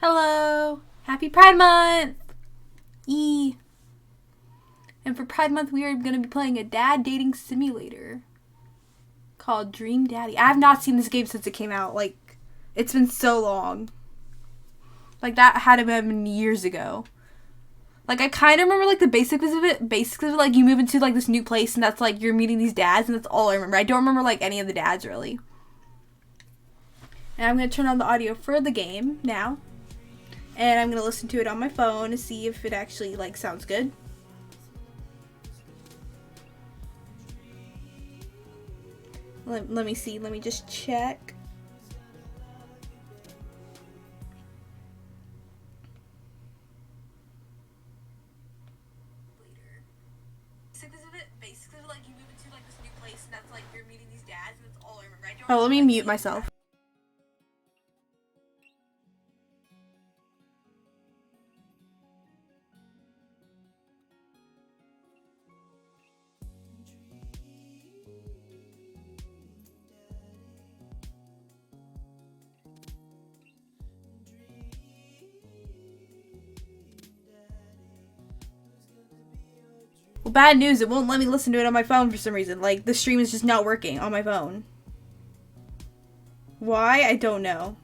Hello! Happy Pride Month! And for Pride Month, we are going to be playing a dad dating simulator called Dream Daddy. I have not seen this game since it came out. Like, it's been so long. Like, that had to have been years ago. Like, I kind of remember, like, the basics of it. Basically, like, you move into, like, this new place, and that's, like, you're meeting these dads, and that's all I remember. I don't remember, like, any of the dads, really. And I'm going to turn on the audio for the game now. And I'm going to listen to it on my phone to see if it actually, like, sounds good. Let me see. Let me just check. Basically, like, you move into, like, this new place, and that's, like, you're meeting these dads, and that's all I remember. Oh, let me mute myself. Well, bad news, it won't let me listen to it on my phone for some reason. Like, the stream is just not working on my phone. Why? I don't know.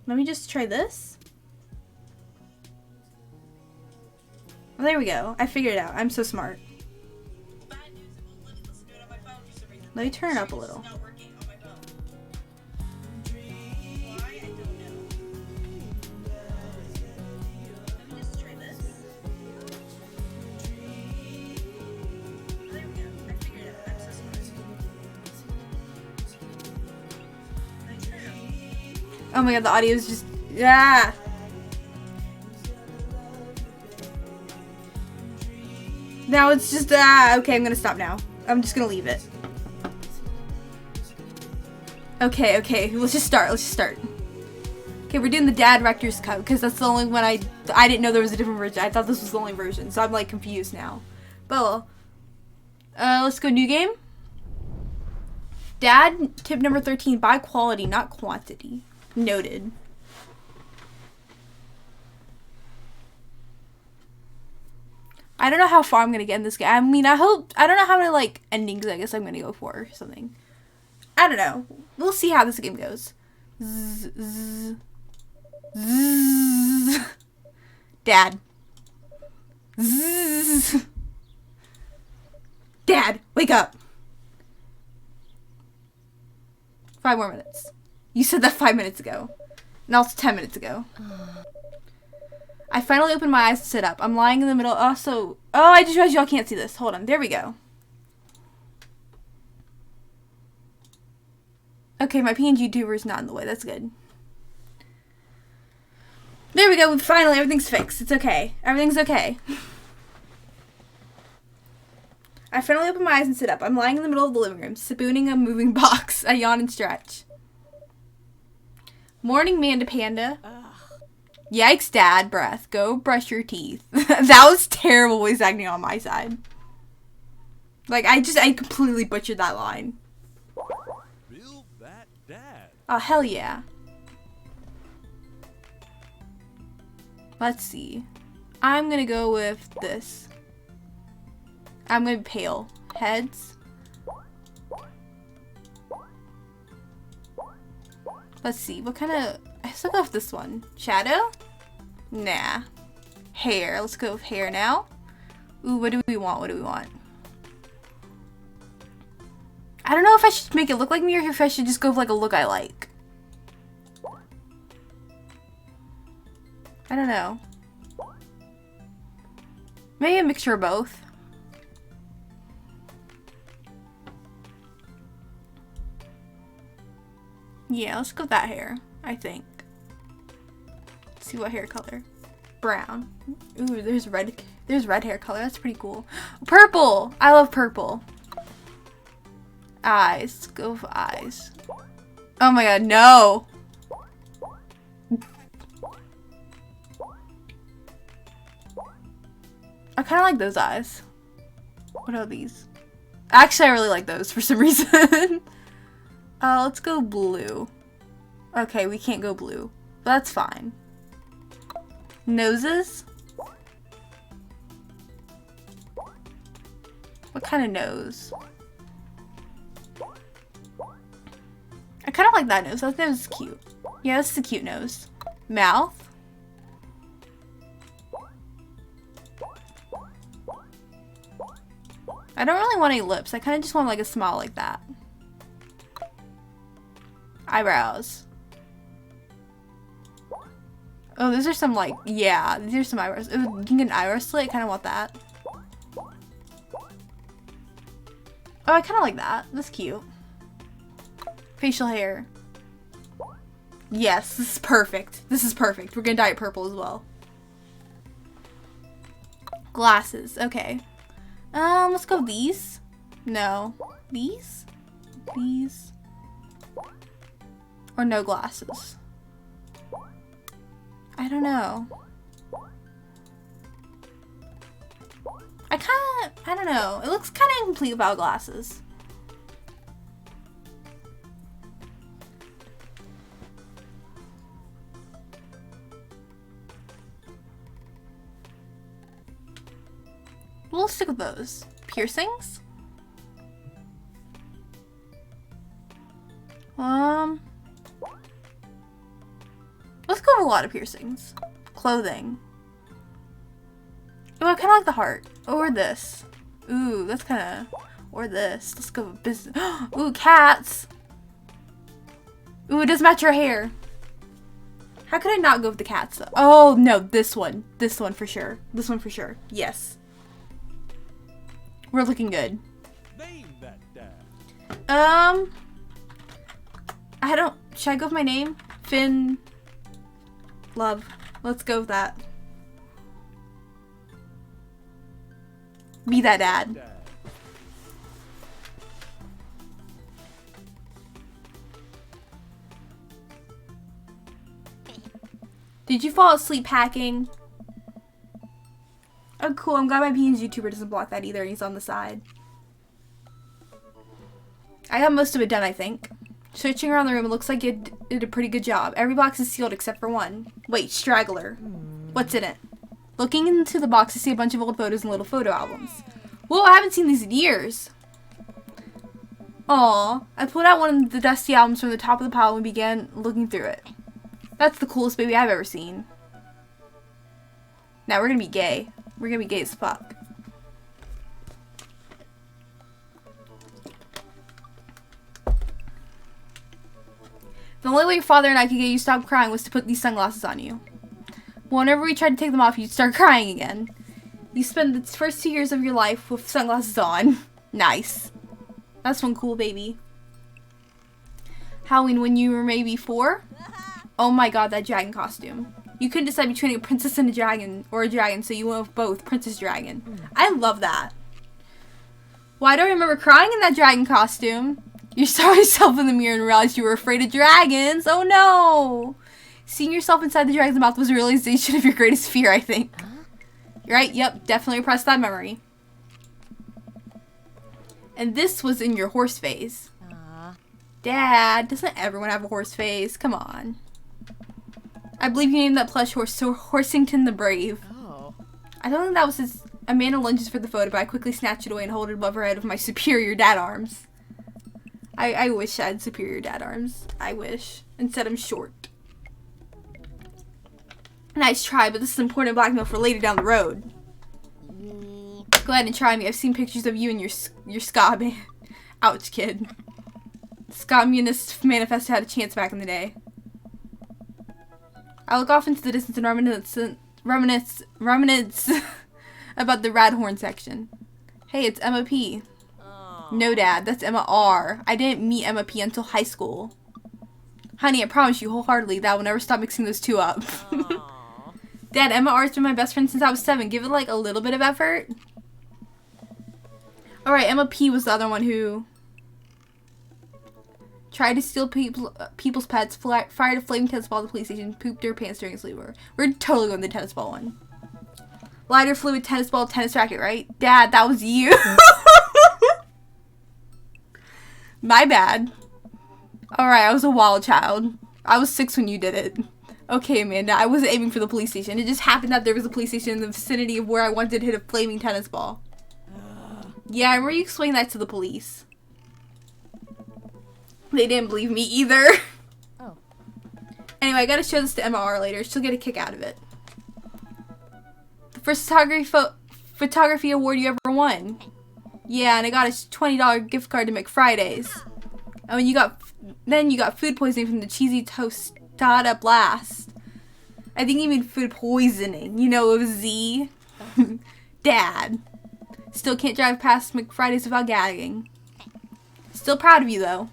Let me just try this. Oh, there we go. I figured it out. I'm so smart. Let me turn it up a little. Oh my god, the audio is just, yeah. Now it's just, okay, I'm gonna stop now. I'm just gonna leave it. Okay, let's just start. Okay, we're doing the dad Rector's Cut, because that's the only one I didn't know there was a different version. I thought this was the only version, so I'm, like, confused now. But, let's go new game. Dad, tip number 13, buy quality, not quantity. Noted. I don't know how far I'm gonna get in this game. I mean, I don't know how many, like, endings I guess I'm gonna go for or something. I don't know. We'll see how this game goes. Dad. Dad, wake up. 5 more minutes. You said that 5 minutes ago. Now it's 10 minutes ago. I finally opened my eyes to sit up. I'm lying in the middle. Also, I just realized y'all can't see this. Hold on. There we go. Okay, my PNG tuber is not in the way. That's good. There we go. Finally, everything's fixed. It's okay. Everything's okay. I finally opened my eyes and sit up. I'm lying in the middle of the living room, spooning a moving box. I yawn and stretch. Morning, Manda Panda. Yikes, Dad. Breath. Go brush your teeth. That was terrible voice acting on my side. Like, I completely butchered that line. Real bad dad. Oh, hell yeah. Let's see. I'm gonna go with this. I'm gonna be pale. Heads. Let's see. What kind of... Let's go with this one. Shadow? Nah. Hair. Let's go with hair now. Ooh, what do we want? I don't know if I should make it look like me or if I should just go with, like, a look I like. I don't know. Maybe a mixture of both. Yeah, let's go with that hair, I think. Let's see what hair color. Brown. Ooh, there's red hair color. That's pretty cool. Purple! I love purple. Eyes. Let's go with eyes. Oh my god, no! I kind of like those eyes. What are these? Actually, I really like those for some reason. Let's go blue. Okay, we can't go blue. But that's fine. Noses? What kind of nose? I kind of like that nose. That nose is cute. Yeah, this is a cute nose. Mouth? I don't really want any lips. I kind of just want like a smile like that. Eyebrows. Oh, those are some like, yeah, these are some eyebrows. Ooh, you can get an eyebrow slit. I kind of want that. Oh, I kind of like that. That's cute. Facial hair. Yes, this is perfect. This is perfect. We're gonna dye it purple as well. Glasses. Okay. Let's go these. No. These? These. Or no glasses. I don't know. I don't know. It looks kind of incomplete without glasses. We'll stick with those. Piercings? Let's go with a lot of piercings. Clothing. Oh, I kind of like the heart. Or this. Ooh, that's kind of... Or this. Let's go with business. Ooh, cats! Ooh, it does match your hair. How could I not go with the cats, though? Oh, no, this one. This one for sure. This one for sure. Yes. We're looking good. Name that dad. I don't... Should I go with my name? Finn... Love. Let's go with that. Be that dad. Did you fall asleep packing? Oh, cool. I'm glad my Beans YouTuber doesn't block that either. He's on the side. I got most of it done, I think. Searching around the room, it looks like you did a pretty good job. Every box is sealed except for one. Wait, straggler. What's in it? Looking into the box, I see a bunch of old photos and little photo albums. Whoa, I haven't seen these in years. Aw, I pulled out one of the dusty albums from the top of the pile and began looking through it. That's the coolest baby I've ever seen. Now we're gonna be gay. We're gonna be gay as fuck. The only way your father and I could get you to stop crying was to put these sunglasses on you. Whenever we tried to take them off, you'd start crying again. You spend the first 2 years of your life with sunglasses on. Nice. That's one cool baby. Halloween when you were maybe 4? Oh my god, that dragon costume. You couldn't decide between a princess and a dragon, or a dragon, so you went with both, Princess Dragon. I love that. Well, I don't remember crying in that dragon costume. You saw yourself in the mirror and realized you were afraid of dragons. Oh no! Seeing yourself inside the dragon's mouth was a realization of your greatest fear, I think. Right? Yep, definitely repressed that memory. And this was in your horse phase. Dad, doesn't everyone have a horse phase? Come on. I believe you named that plush horse so Horsington the Brave. Oh. I don't think that was his... Amanda lunges for the photo, but I quickly snatch it away and hold it above her head with my superior dad arms. I wish I had superior dad arms. I wish. Instead, I'm short. Nice try, but this is important blackmail for later down the road. Go ahead and try me. I've seen pictures of you and your ska band. Ouch, kid. Ska Munist Manifesto had a chance back in the day. I look off into the distance and reminisce about the Radhorn section. Hey, it's Emma P. No, Dad, that's Emma R. I didn't meet Emma P until high school. Honey, I promise you wholeheartedly that I will never stop mixing those two up. Dad, Emma R's been my best friend since I was 7. Give it like a little bit of effort. Alright, Emma P was the other one who tried to steal people's pets, fired a flaming tennis ball at the police station, pooped her pants during a sleepover. We're totally going the tennis ball one. Lighter fluid, tennis ball, tennis racket, right? Dad, that was you. My bad. Alright, I was a wild child. I was 6 when you did it. Okay, Amanda, I wasn't aiming for the police station. It just happened that there was a police station in the vicinity of where I wanted to hit a flaming tennis ball. Yeah, I remember you explained that to the police. They didn't believe me either. Oh. Anyway, I gotta show this to Emma later. She'll get a kick out of it. The first photography award you ever won. Yeah, and I got a $20 gift card to McFridays. And when you got food poisoning from the cheesy tostada blast. I think you mean food poisoning. You know, it was Z. Dad. Still can't drive past McFridays without gagging. Still proud of you, though.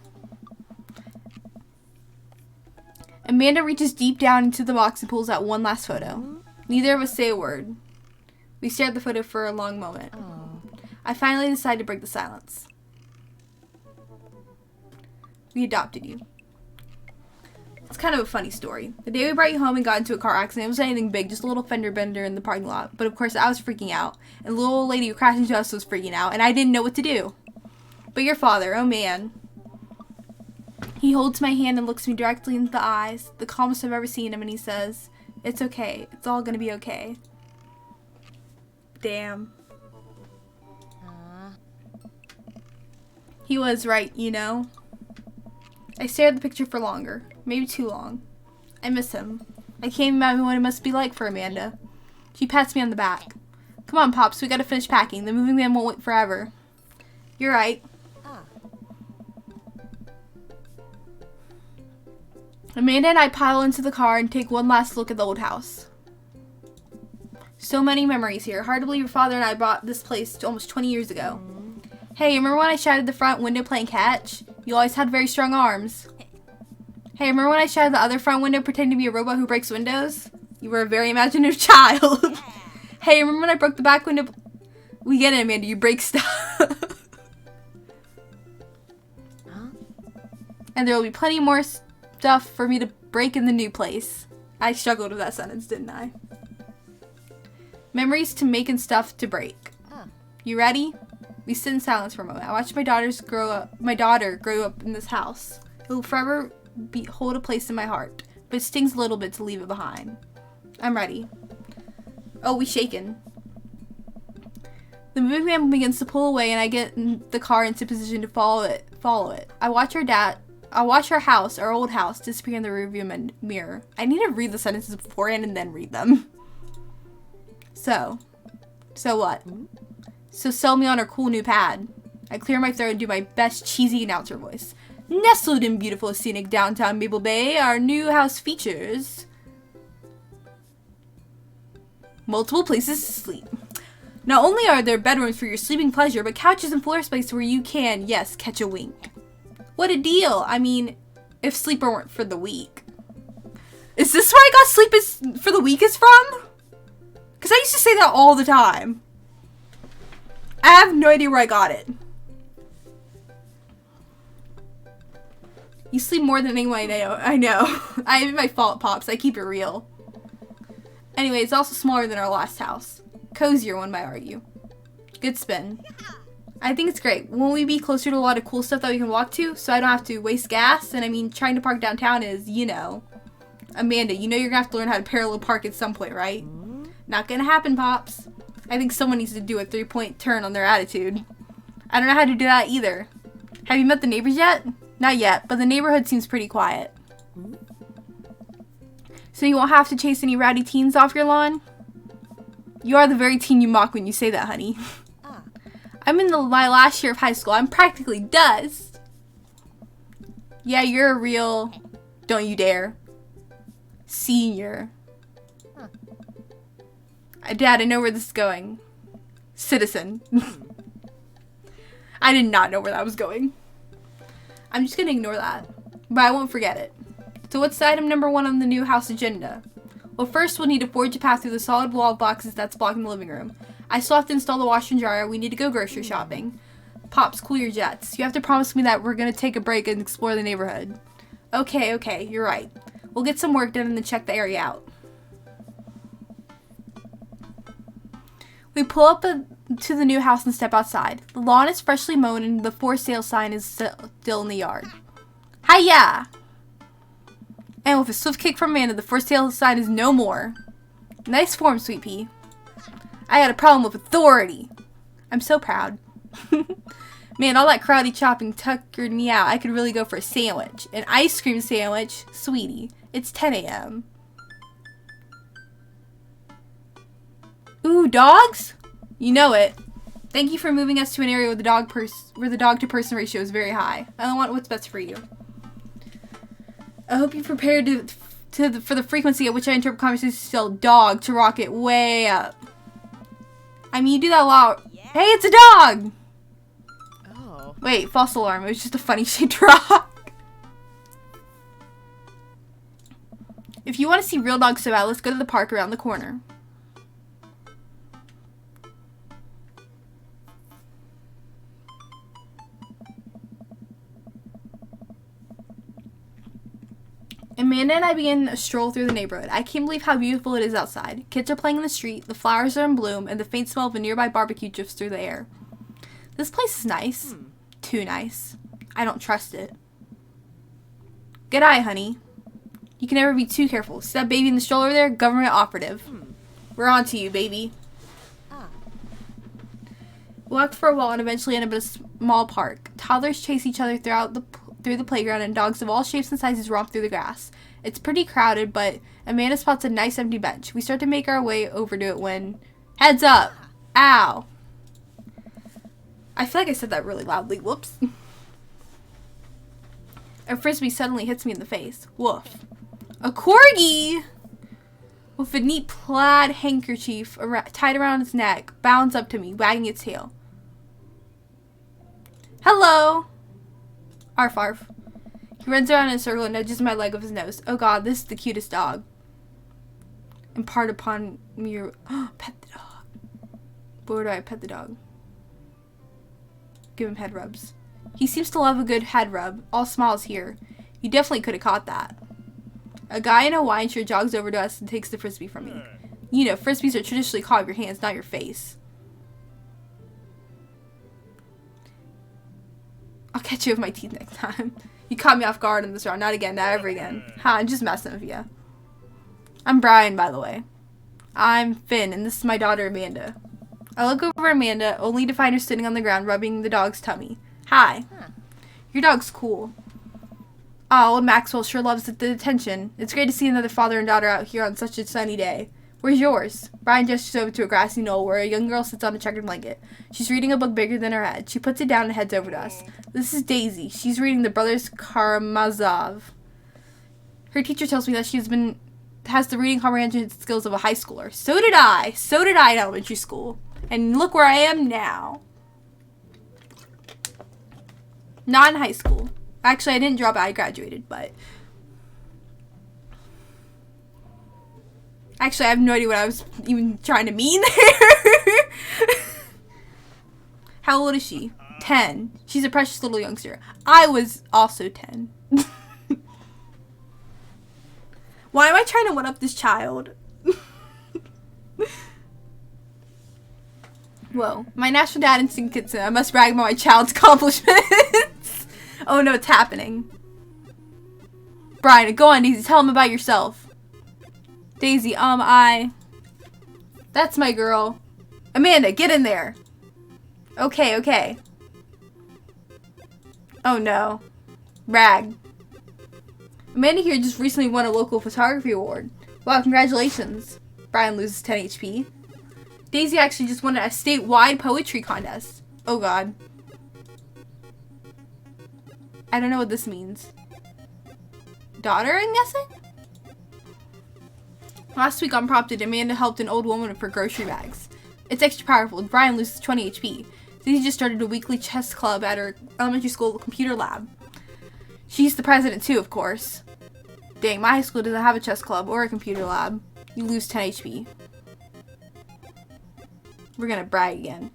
Amanda reaches deep down into the box and pulls out one last photo. Neither of us say a word. We stare at the photo for a long moment. I finally decide to break the silence. We adopted you. It's kind of a funny story. The day we brought you home and got into a car accident, it wasn't anything big, just a little fender bender in the parking lot. But of course, I was freaking out. And the little old lady who crashed into us was freaking out. And I didn't know what to do. But your father, oh man. He holds my hand and looks me directly in the eyes. The calmest I've ever seen him. And he says, "It's okay. It's all gonna be okay." Damn. He was right, you know. I stare at the picture for longer. Maybe too long. I miss him. I can't imagine what it must be like for Amanda. She pats me on the back. Come on, Pops, we gotta finish packing. The moving van won't wait forever. You're right. Amanda and I pile into the car and take one last look at the old house. So many memories here. Hard to believe your father and I bought this place almost 20 years ago. Hey, remember when I shattered the front window playing catch? You always had very strong arms. Hey, remember when I shattered the other front window pretending to be a robot who breaks windows? You were a very imaginative child. Hey, remember when I broke the back window? We get it, Amanda. You break stuff. And there will be plenty more stuff for me to break in the new place. I struggled with that sentence, didn't I? Memories to make and stuff to break. You ready? We sit in silence for a moment. I watch my daughter grow up in this house. It will forever hold a place in my heart, but it stings a little bit to leave it behind. I'm ready. Oh, we shaken. The moving van begins to pull away, and I get the car into position to follow it. I watch our house, our old house, disappear in the rearview mirror. I need to read the sentences beforehand and then read them. So what? So sell me on our cool new pad. I clear my throat and do my best cheesy announcer voice. Nestled in beautiful scenic downtown Maple Bay, our new house features multiple places to sleep. Not only are there bedrooms for your sleeping pleasure, but couches and floor space where you can, yes, catch a wink. What a deal. I mean, if sleeper weren't for the weak. Is this where I got sleep is for the weak is from? Because I used to say that all the time. I have no idea where I got it. You sleep more than anyone I know. I have my fault, Pops. I keep it real. Anyway, it's also smaller than our last house. Cozier, one might argue. Good spin. I think it's great. Won't we be closer to a lot of cool stuff that we can walk to, so I don't have to waste gas? And I mean, trying to park downtown is, you know. Amanda, you know you're gonna have to learn how to parallel park at some point, right? Not gonna happen, Pops. I think someone needs to do a 3-point turn on their attitude. I don't know how to do that either. Have you met the neighbors yet? Not yet, but the neighborhood seems pretty quiet. So you won't have to chase any rowdy teens off your lawn? You are the very teen you mock when you say that, honey. I'm in my last year of high school. I'm practically dust. Yeah, you're a real, don't you dare, senior. Dad, I know where this is going. Citizen. I did not know where that was going. I'm just gonna ignore that, but I won't forget it. So what's item number 1 on the new house agenda? Well, first we'll need to forge a path through the solid wall of boxes that's blocking the living room. I still have to install the washer and dryer. We need to go grocery shopping. Pops, cool your jets. You have to promise me that we're gonna take a break and explore the neighborhood. Okay, you're right. We'll get some work done and then check the area out. We pull up to the new house and step outside. The lawn is freshly mown and the for sale sign is still in the yard. Hiya! And with a swift kick from Amanda, the first tail sign is no more. Nice form, Sweet Pea. I had a problem with authority. I'm so proud. Man, all that karate chopping tuckered me out. I could really go for a sandwich. An ice cream sandwich? Sweetie, it's 10 a.m. Ooh, dogs? You know it. Thank you for moving us to an area where the dog to person ratio is very high. I want what's best for you. I hope you're prepared for the frequency at which I interpret conversations to tell dog to rock it way up. I mean, you do that a lot. Yeah. Hey, it's a dog! Oh. Wait, false alarm. It was just a funny shaped rock. If you want to see real dogs so bad, let's go to the park around the corner. Amanda and I began a stroll through the neighborhood. I can't believe how beautiful it is outside. Kids are playing in the street, the flowers are in bloom, and the faint smell of a nearby barbecue drifts through the air. This place is nice. Too nice. I don't trust it. Good eye, honey. You can never be too careful. See that baby in the stroller there? Government operative. We're on to you, baby. We walked for a while and eventually ended up in a small park. Toddlers chase each other through the playground, and dogs of all shapes and sizes romp through the grass. It's pretty crowded, but Amanda spots a nice empty bench. We start to make our way over to it when... Heads up! Ow! I feel like I said that really loudly. Whoops. A frisbee suddenly hits me in the face. Woof. A corgi! With a neat plaid handkerchief tied around its neck, bounds up to me, wagging its tail. Hello! Arf arf. He runs around in a circle and nudges my leg with his nose. Oh god, this is the cutest dog. Impart upon me your... pet the dog. But where do I pet the dog? Give him head rubs. He seems to love a good head rub. All smiles here. You definitely could have caught that. A guy in a Hawaiian shirt jogs over to us and takes the frisbee from me. You know, frisbees are traditionally caught with your hands, not your face. I'll catch you with my teeth next time. You caught me off guard in this round. Not again. Not ever again. Ha, I'm just messing with you. I'm Brian, by the way. I'm Finn, and this is my daughter, Amanda. I look over at Amanda, only to find her sitting on the ground, rubbing the dog's tummy. Hi. Your dog's cool. Oh, old Maxwell sure loves the attention. It's great to see another father and daughter out here on such a sunny day. Where's yours? Brian gestures over to a grassy knoll where a young girl sits on a checkered blanket. She's reading a book bigger than her head. She puts it down and heads over to us. This is Daisy. She's reading The Brothers Karamazov. Her teacher tells me that has the reading comprehension skills of a high schooler. So did I. So did I in elementary school. And look where I am now. Not in high school. Actually, I didn't drop out. I graduated, but... Actually, I have no idea what I was even trying to mean there. How old is she? 10. She's a precious little youngster. I was also 10. Why am I trying to one-up this child? Whoa. My national dad instinct kicks in. I must brag about my child's accomplishments. Oh no, it's happening. Brian, go on, Daisy. Tell him about yourself. Daisy, That's my girl. Amanda, get in there. Okay, okay. Oh no. Rag. Amanda here just recently won a local photography award. Wow, congratulations. Brian loses 10 HP. Daisy actually just won a statewide poetry contest. Oh god. I don't know what this means. Daughter, I'm guessing? Last week, unprompted, Amanda helped an old woman with her grocery bags. It's extra powerful. Brian loses 20 HP. Daisy just started a weekly chess club at her elementary school computer lab. She's the president too, of course. Dang, my high school doesn't have a chess club or a computer lab. You lose 10 HP. We're gonna brag again.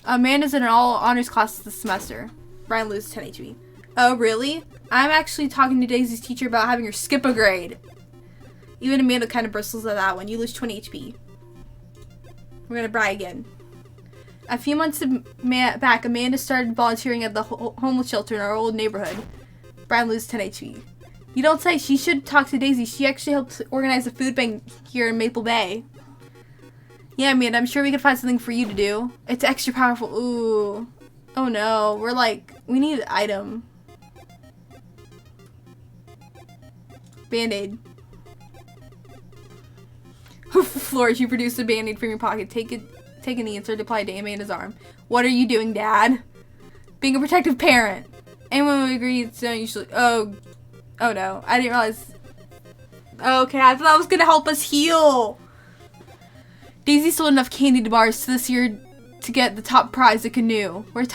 Amanda's in an all-honors class this semester. Brian loses 10 HP. Oh, really? I'm actually talking to Daisy's teacher about having her skip a grade. Even Amanda kind of bristles at that one. You lose 20 HP. We're gonna brag again. A few months back, Amanda started volunteering at the homeless shelter in our old neighborhood. Brian loses 10 HP. You don't say. She should talk to Daisy. She actually helped organize a food bank here in Maple Bay. Yeah, man, I'm sure we could find something for you to do. It's extra powerful. Ooh. Oh no. We need an item. Band-Aid. Flores, you produced a Band-Aid from your pocket. Take an insert applied to Amanda's arm. What are you doing, Dad? Being a protective parent. Anyone would agree it's not usually... Oh no. I didn't realize... Okay, I thought that was gonna help us heal. Daisy sold enough candy to bars this year to get the top prize, a canoe. We're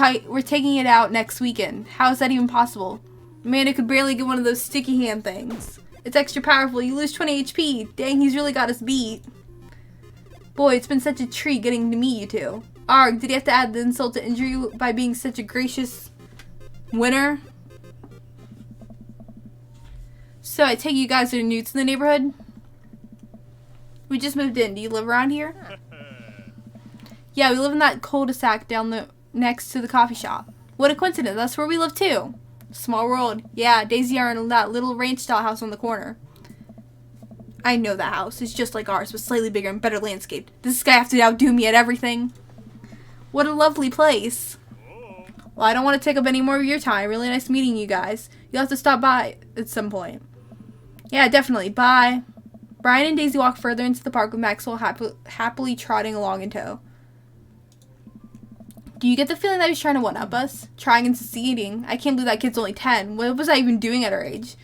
taking it out next weekend. How is that even possible? Amanda could barely get one of those sticky hand things. It's extra powerful. You lose 20 HP. Dang, he's really got us beat. Boy, it's been such a treat getting to meet you two. Arg, did he have to add the insult to injury by being such a gracious winner? So, I take you guys are new to the neighborhood? We just moved in. Do you live around here? Yeah, we live in that cul-de-sac down next to the coffee shop. What a coincidence. That's where we live too. Small world. Yeah, Daisy are in that little ranch-style house on the corner. I know that house. It's just like ours, but slightly bigger and better landscaped. Does this guy have to outdo me at everything? What a lovely place. Well, I don't want to take up any more of your time. Really nice meeting you guys. You'll have to stop by at some point. Yeah, definitely. Bye. Brian and Daisy walk further into the park with Maxwell happily trotting along in tow. Do you get the feeling that he's trying to one-up us? Trying and succeeding? I can't believe that kid's only 10. What was I even doing at her age?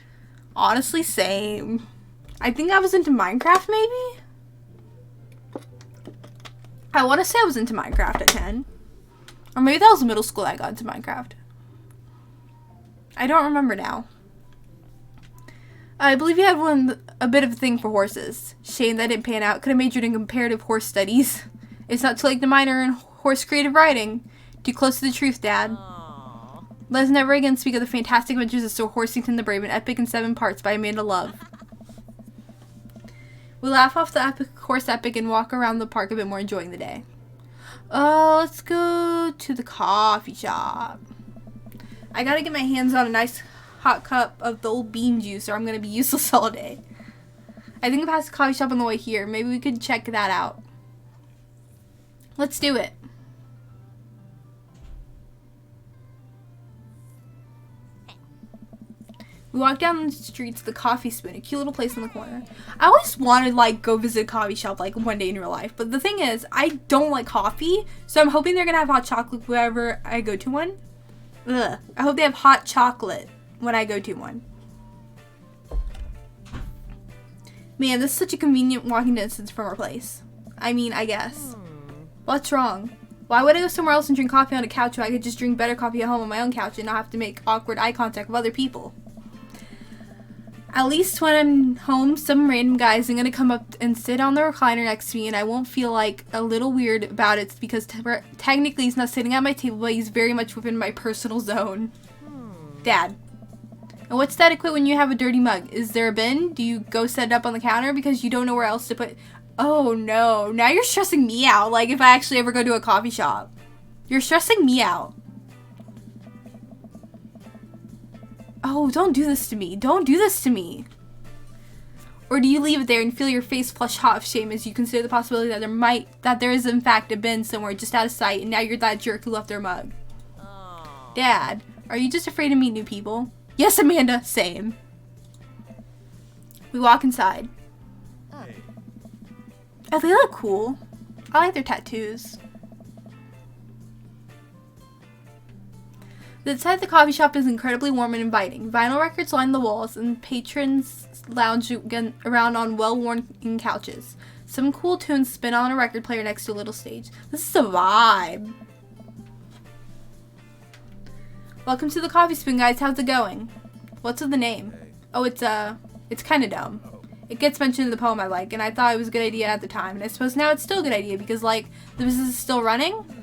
Honestly, same. I think I was into Minecraft, maybe? I want to say I was into Minecraft at 10. Or maybe that was middle school I got into Minecraft. I don't remember now. I believe you had a bit of a thing for horses. Shame that didn't pan out. Could have majored in comparative horse studies. It's not too late to minor in horse creative riding. Too close to the truth, Dad. Aww. Let us never again speak of the fantastic adventures of Sir Horsington the Brave, an epic in 7 parts by Amanda Love. We laugh off the horse epic and walk around the park a bit more, enjoying the day. Oh, let's go to the coffee shop. I gotta get my hands on a nice hot cup of the old bean juice or I'm gonna be useless all day. I think I passed the coffee shop on the way here. Maybe we could check that out. Let's do it. We walk down the street to the Coffee Spoon, a cute little place in the corner. I always wanted go visit a coffee shop one day in real life, but the thing is, I don't like coffee, so I'm hoping they're gonna have hot chocolate whenever I go to one. Ugh. I hope they have hot chocolate when I go to one. Man, this is such a convenient walking distance from our place. I mean, I guess. What's wrong? Why would I go somewhere else and drink coffee on a couch when I could just drink better coffee at home on my own couch and not have to make awkward eye contact with other people? At least when I'm home, some random guy isn't going to come up and sit on the recliner next to me and I won't feel like a little weird about it because technically he's not sitting at my table, but he's very much within my personal zone. Dad. And what's that equate when you have a dirty mug? Is there a bin? Do you go set it up on the counter because you don't know where else to put... Oh no, now you're stressing me out, if I actually ever go to a coffee shop. You're stressing me out. Oh, don't do this to me. Don't do this to me. Or do you leave it there and feel your face flush hot of shame as you consider the possibility that there is in fact a bin somewhere just out of sight and now you're that jerk who left their mug? Aww. Dad, are you just afraid to meet new people? Yes, Amanda, same. We walk inside. Hey. Oh, they look cool. I like their tattoos. The inside of the coffee shop is incredibly warm and inviting. Vinyl records line the walls, and patrons lounge around on well-worn couches. Some cool tunes spin on a record player next to a little stage. This is a vibe. Welcome to the Coffee Spoon, guys. How's it going? What's with the name? Oh, it's kind of dumb. It gets mentioned in the poem I like, and I thought it was a good idea at the time, and I suppose now it's still a good idea because, the business is still running.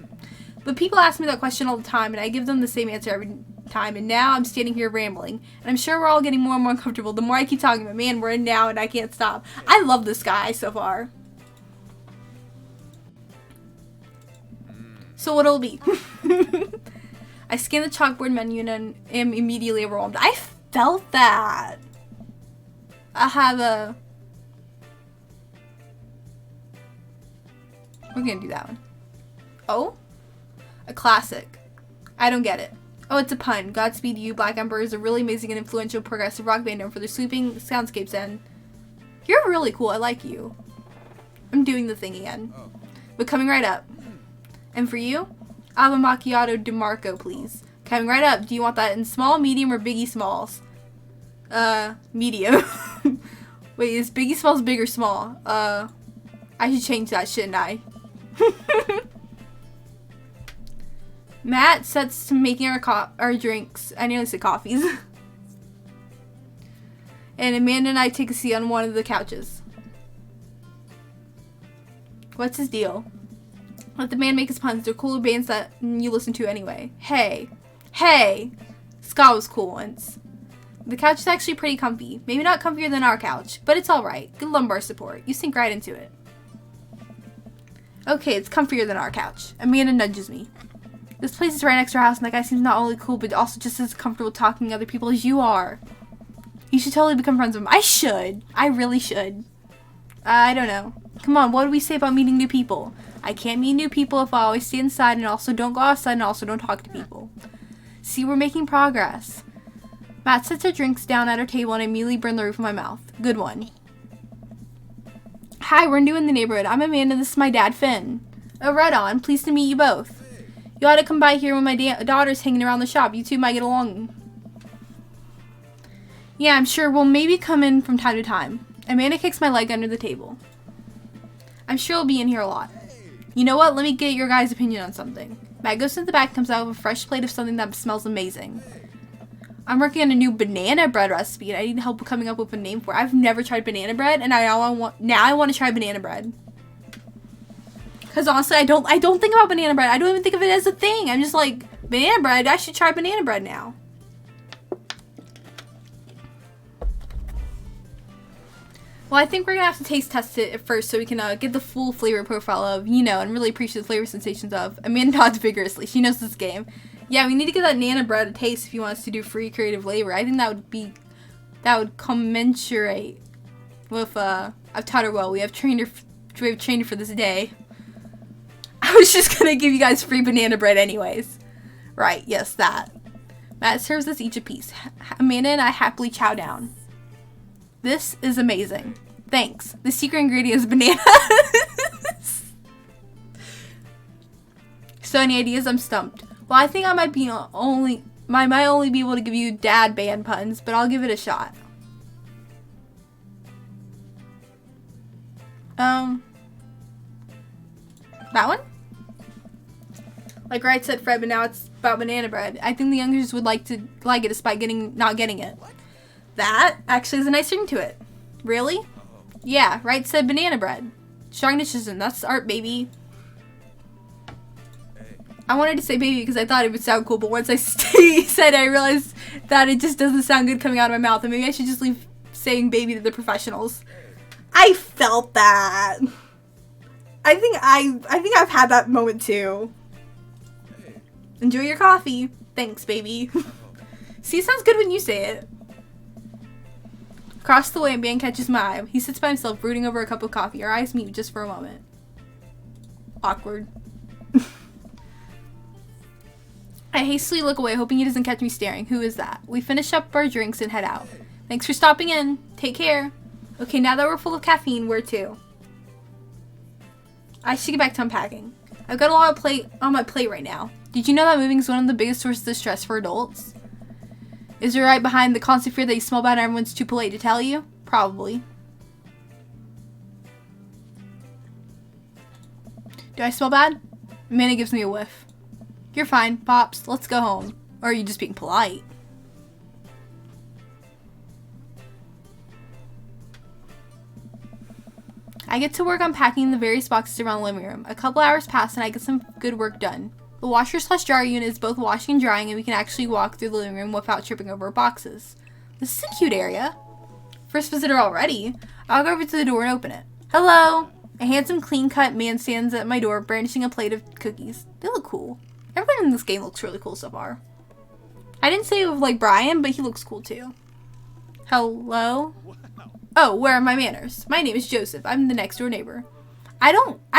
But people ask me that question all the time, and I give them the same answer every time, and now I'm standing here rambling. And I'm sure we're all getting more and more uncomfortable the more I keep talking, but man, we're in now, and I can't stop. I love this guy so far. So what'll it be? I scan the chalkboard menu and am immediately overwhelmed. I felt that. I have a... We're gonna do that one. Oh? A classic. I don't get it. Oh, it's a pun. Godspeed You. Black Ember is a really amazing and influential progressive rock band known for their sweeping soundscapes, and you're really cool. I like you. I'm doing the thing again. But coming right up. And for you, Alba Macchiato DeMarco, please. Coming right up. Do you want that in small, medium, or Biggie Smalls? Medium. Wait, is Biggie Smalls big or small? I should change that, shouldn't I? Matt sets to making our drinks. I nearly said coffees. And Amanda and I take a seat on one of the couches. What's his deal? Let the man make his puns. They're cooler bands that you listen to anyway. Hey. Hey! Scott was cool once. The couch is actually pretty comfy. Maybe not comfier than our couch, but it's alright. Good lumbar support. You sink right into it. Okay, it's comfier than our couch. Amanda nudges me. This place is right next to our house, and that guy seems not only cool, but also just as comfortable talking to other people as you are. You should totally become friends with him. I should. I really should. I don't know. Come on, what do we say about meeting new people? I can't meet new people if I always stay inside and also don't go outside and also don't talk to people. See, we're making progress. Matt sets our drinks down at our table and I immediately burn the roof of my mouth. Good one. Hi, we're new in the neighborhood. I'm Amanda. This is my dad, Finn. Oh, right on. Pleased to meet you both. You ought to come by here when my daughter's hanging around the shop. You two might get along. Yeah, I'm sure we'll maybe come in from time to time. Amanda kicks my leg under the table. I'm sure we'll be in here a lot. You know what? Let me get your guys' opinion on something. Matt goes to the back and comes out with a fresh plate of something that smells amazing. I'm working on a new banana bread recipe and I need help coming up with a name for it. I've never tried banana bread and now I want to try banana bread. Because honestly, I don't think about banana bread. I don't even think of it as a thing. I'm just like, banana bread, I should try banana bread now. Well, I think we're going to have to taste test it at first so we can get the full flavor profile of, you know, and really appreciate the flavor sensations of. Amanda nods vigorously. She knows this game. Yeah, we need to give that Nana bread a taste if he wants to do free creative labor. I think that would commensurate with, I've taught her well. We have trained her for this day. I was just going to give you guys free banana bread anyways. Right, yes, that. Matt serves us each a piece. Amanda and I happily chow down. This is amazing. Thanks. The secret ingredient is bananas. So any ideas? I'm stumped. Well, I think I might only be able to give you dad band puns, but I'll give it a shot. That one? Like Wright said, Fred, but now it's about banana bread. I think the youngers would like it despite not getting it. That actually has a nice ring to it. Really? Yeah, Wright said banana bread. Strong decision. That's art, baby. I wanted to say baby because I thought it would sound cool, but once I said it, I realized that it just doesn't sound good coming out of my mouth, and maybe I should just leave saying baby to the professionals. I felt that. I think I've had that moment too. Enjoy your coffee. Thanks, baby. See, it sounds good when you say it. Across the way, Ben catches my eye. He sits by himself, brooding over a cup of coffee. Our eyes meet just for a moment. Awkward. I hastily look away, hoping he doesn't catch me staring. Who is that? We finish up our drinks and head out. Thanks for stopping in. Take care. Okay, now that we're full of caffeine, where to? I should get back to unpacking. I've got a lot on my plate right now. Did you know that moving is one of the biggest sources of stress for adults? Is it right behind the constant fear that you smell bad and everyone's too polite to tell you? Probably. Do I smell bad? Amanda gives me a whiff. You're fine, Pops. Let's go home. Or are you just being polite? I get to work unpacking the various boxes around the living room. A couple hours pass and I get some good work done. The washer/dryer unit is both washing and drying, and we can actually walk through the living room without tripping over boxes. This is a cute area. First visitor already. I'll go over to the door and open it. Hello! A handsome, clean-cut man stands at my door, brandishing a plate of cookies. They look cool. Everyone in this game looks really cool so far. I didn't say it was like Brian, but he looks cool too. Hello? Oh, where are my manners? My name is Joseph. I'm the next door neighbor. I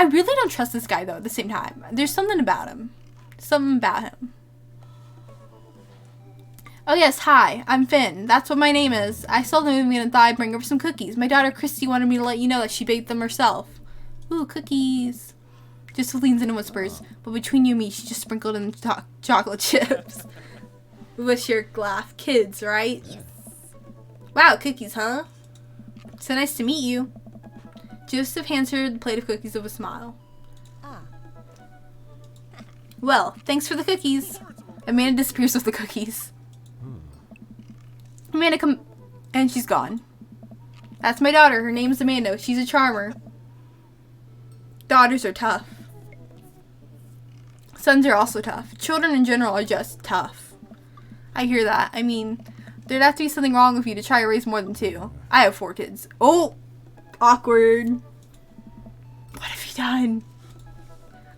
really don't trust this guy though at the same time. There's something about him. Something about him. Oh yes, hi, I'm Finn. That's what my name is. I saw the movie and thought I'd bring over some cookies. My daughter Christy wanted me to let you know that she baked them herself. Ooh, cookies. Joseph leans in and whispers, but between you and me, she just sprinkled in chocolate chips. With your laugh. Kids, right? Wow, cookies, huh? So nice to meet you. Joseph hands her the plate of cookies with a smile. Well, thanks for the cookies. Amanda disappears with the cookies. Amanda and she's gone. That's my daughter. Her name's Amanda. She's a charmer. Daughters are tough. Sons are also tough. Children in general are just tough. I hear that. I mean, there'd have to be something wrong with you to try to raise more than 2. I have 4 kids. Oh! Awkward. What have you done?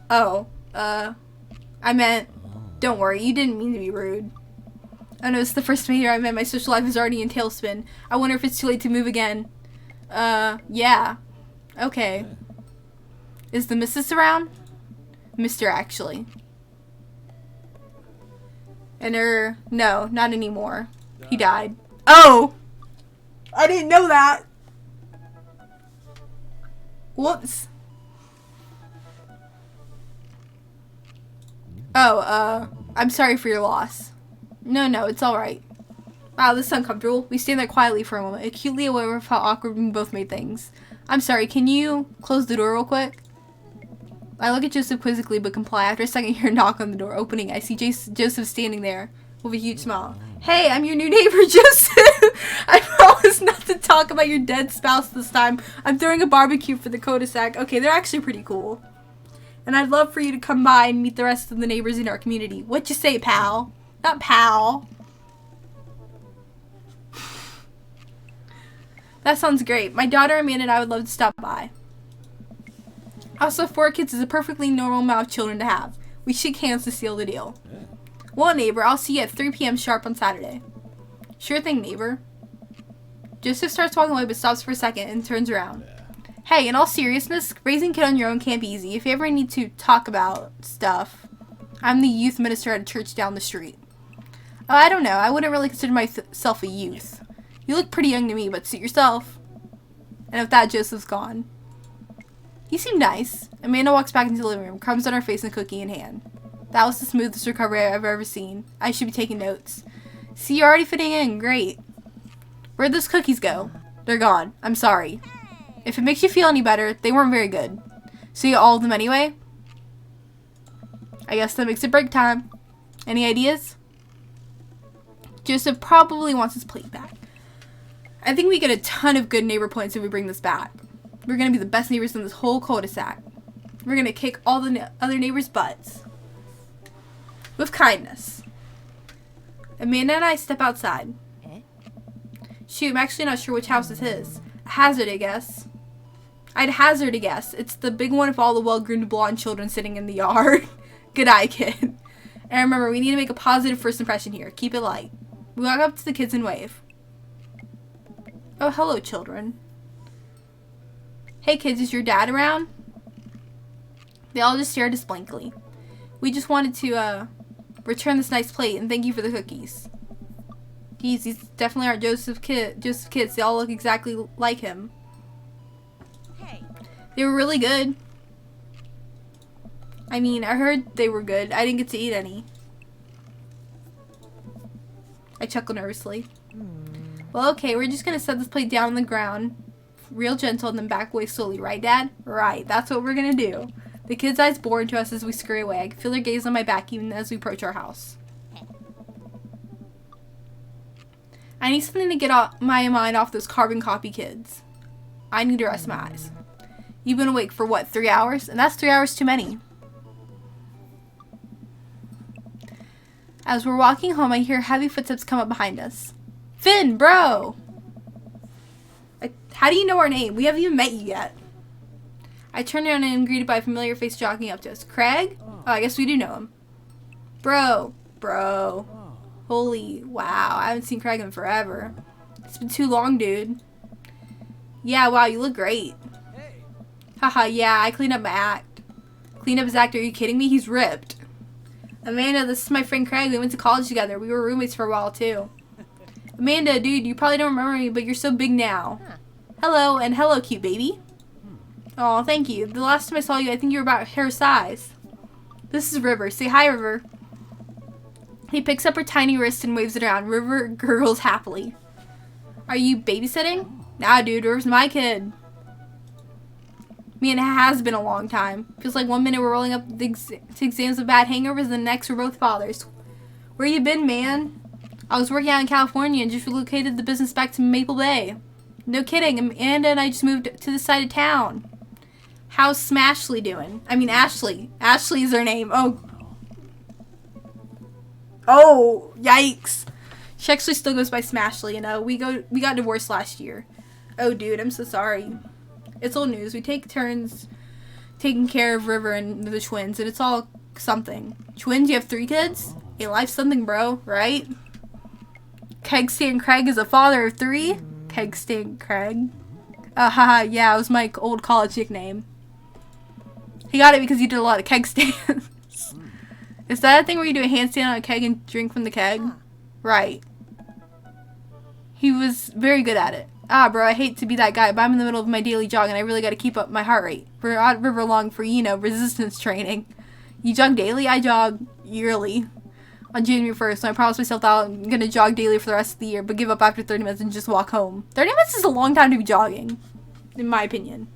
Oh, I meant, don't worry, you didn't mean to be rude. Oh no, it's the first meeting I met. My social life is already in tailspin. I wonder if it's too late to move again. Yeah. Okay. Is the missus around? Mr. actually. And no, not anymore. He died. Oh! I didn't know that! Whoops. Oh, I'm sorry for your loss. No, it's alright. Wow, this is uncomfortable. We stand there quietly for a moment, acutely aware of how awkward we both made things. I'm sorry, can you close the door real quick? I look at Joseph quizzically but comply. After a second, hear a knock on the door. Opening, I see Joseph standing there with a huge smile. Hey, I'm your new neighbor, Joseph! I promise not to talk about your dead spouse this time. I'm throwing a barbecue for the cul-de-sac. Okay, they're actually pretty cool. And I'd love for you to come by and meet the rest of the neighbors in our community. What you say, pal? Not pal. That sounds great. My daughter Amanda and I would love to stop by. Also, 4 kids is a perfectly normal amount of children to have. We shake hands to seal the deal. Well, neighbor, I'll see you at 3 p.m. sharp on Saturday. Sure thing, neighbor. Joseph starts walking away but stops for a second and turns around. Hey, in all seriousness, raising a kid on your own can't be easy. If you ever need to talk about stuff, I'm the youth minister at a church down the street. Oh, I don't know. I wouldn't really consider myself a youth. You look pretty young to me, but suit yourself. And with that, Joseph's gone. You seem nice. Amanda walks back into the living room, crumbs on her face and a cookie in hand. That was the smoothest recovery I've ever seen. I should be taking notes. See, you're already fitting in. Great. Where'd those cookies go? They're gone. I'm sorry. If it makes you feel any better, they weren't very good. So you ate all of them anyway? I guess that makes it break time. Any ideas? Joseph probably wants his plate back. I think we get a ton of good neighbor points if we bring this back. We're going to be the best neighbors in this whole cul-de-sac. We're going to kick all the other neighbors' butts. With kindness. Amanda and I step outside. Shoot, I'm actually not sure which house is his. Hazard, I guess. I'd hazard a guess. It's the big one with all the well-groomed blonde children sitting in the yard. Good eye, kid. And remember, we need to make a positive first impression here. Keep it light. We walk up to the kids and wave. Oh, hello, children. Hey, kids, is your dad around? They all just stare at us blankly. We just wanted to, return this nice plate and thank you for the cookies. Geez, these definitely aren't Joseph kids. They all look exactly like him. They were really good. I mean, I heard they were good. I didn't get to eat any. I chuckle nervously. Well, okay, we're just gonna set this plate down on the ground, real gentle, and then back away slowly. Right, Dad? Right, that's what we're gonna do. The kids' eyes bore into us as we scurry away. I can feel their gaze on my back even as we approach our house. I need something to get my mind off those carbon copy kids. I need to rest my eyes. You've been awake for what, 3 hours? And that's 3 hours too many. As we're walking home, I hear heavy footsteps come up behind us. Finn, bro! How do you know our name? We haven't even met you yet. I turn around and am greeted by a familiar face jogging up to us. Craig? Oh, I guess we do know him. Bro. Holy wow, I haven't seen Craig in forever. It's been too long, dude. Yeah, wow, you look great. Hey. Haha, yeah, I cleaned up my act. Cleaned up his act? Are you kidding me? He's ripped. Amanda, this is my friend Craig. We went to college together. We were roommates for a while, too. Amanda, dude, you probably don't remember me, but you're so big now. Huh. Hello, and hello, cute baby. Oh, thank you. The last time I saw you, I think you were about her size. This is River. Say hi, River. He picks up her tiny wrist and waves it around. River gurgles happily. Are you babysitting? Nah, dude, River's my kid. It has been a long time. Feels like 1 minute we're rolling up to exams with bad hangovers, and the next we're both fathers. Where you been, man? I was working out in California and just relocated the business back to Maple Bay. No kidding, Amanda and I just moved to this side of town. How's Smashly doing? I mean, Ashley. Ashley is her name. Oh, yikes. She actually still goes by Smashly, you know. We got divorced last year. Oh, dude, I'm so sorry. It's old news. We take turns taking care of River and the twins, and it's all something. Twins, you have 3 kids? Hey, life's something, bro, right? Kegstan Craig is a father of 3? Kegstan Craig. Haha, yeah, it was my old college nickname. He got it because he did a lot of keg stands. Is that a thing where you do a handstand on a keg and drink from the keg? Right. He was very good at it. Ah, bro, I hate to be that guy, but I'm in the middle of my daily jog and I really got to keep up my heart rate. We're at River Long for, resistance training. You jog daily? I jog yearly. On January 1st, so I promised myself that I'm going to jog daily for the rest of the year, but give up after 30 minutes and just walk home. 30 minutes is a long time to be jogging, in my opinion.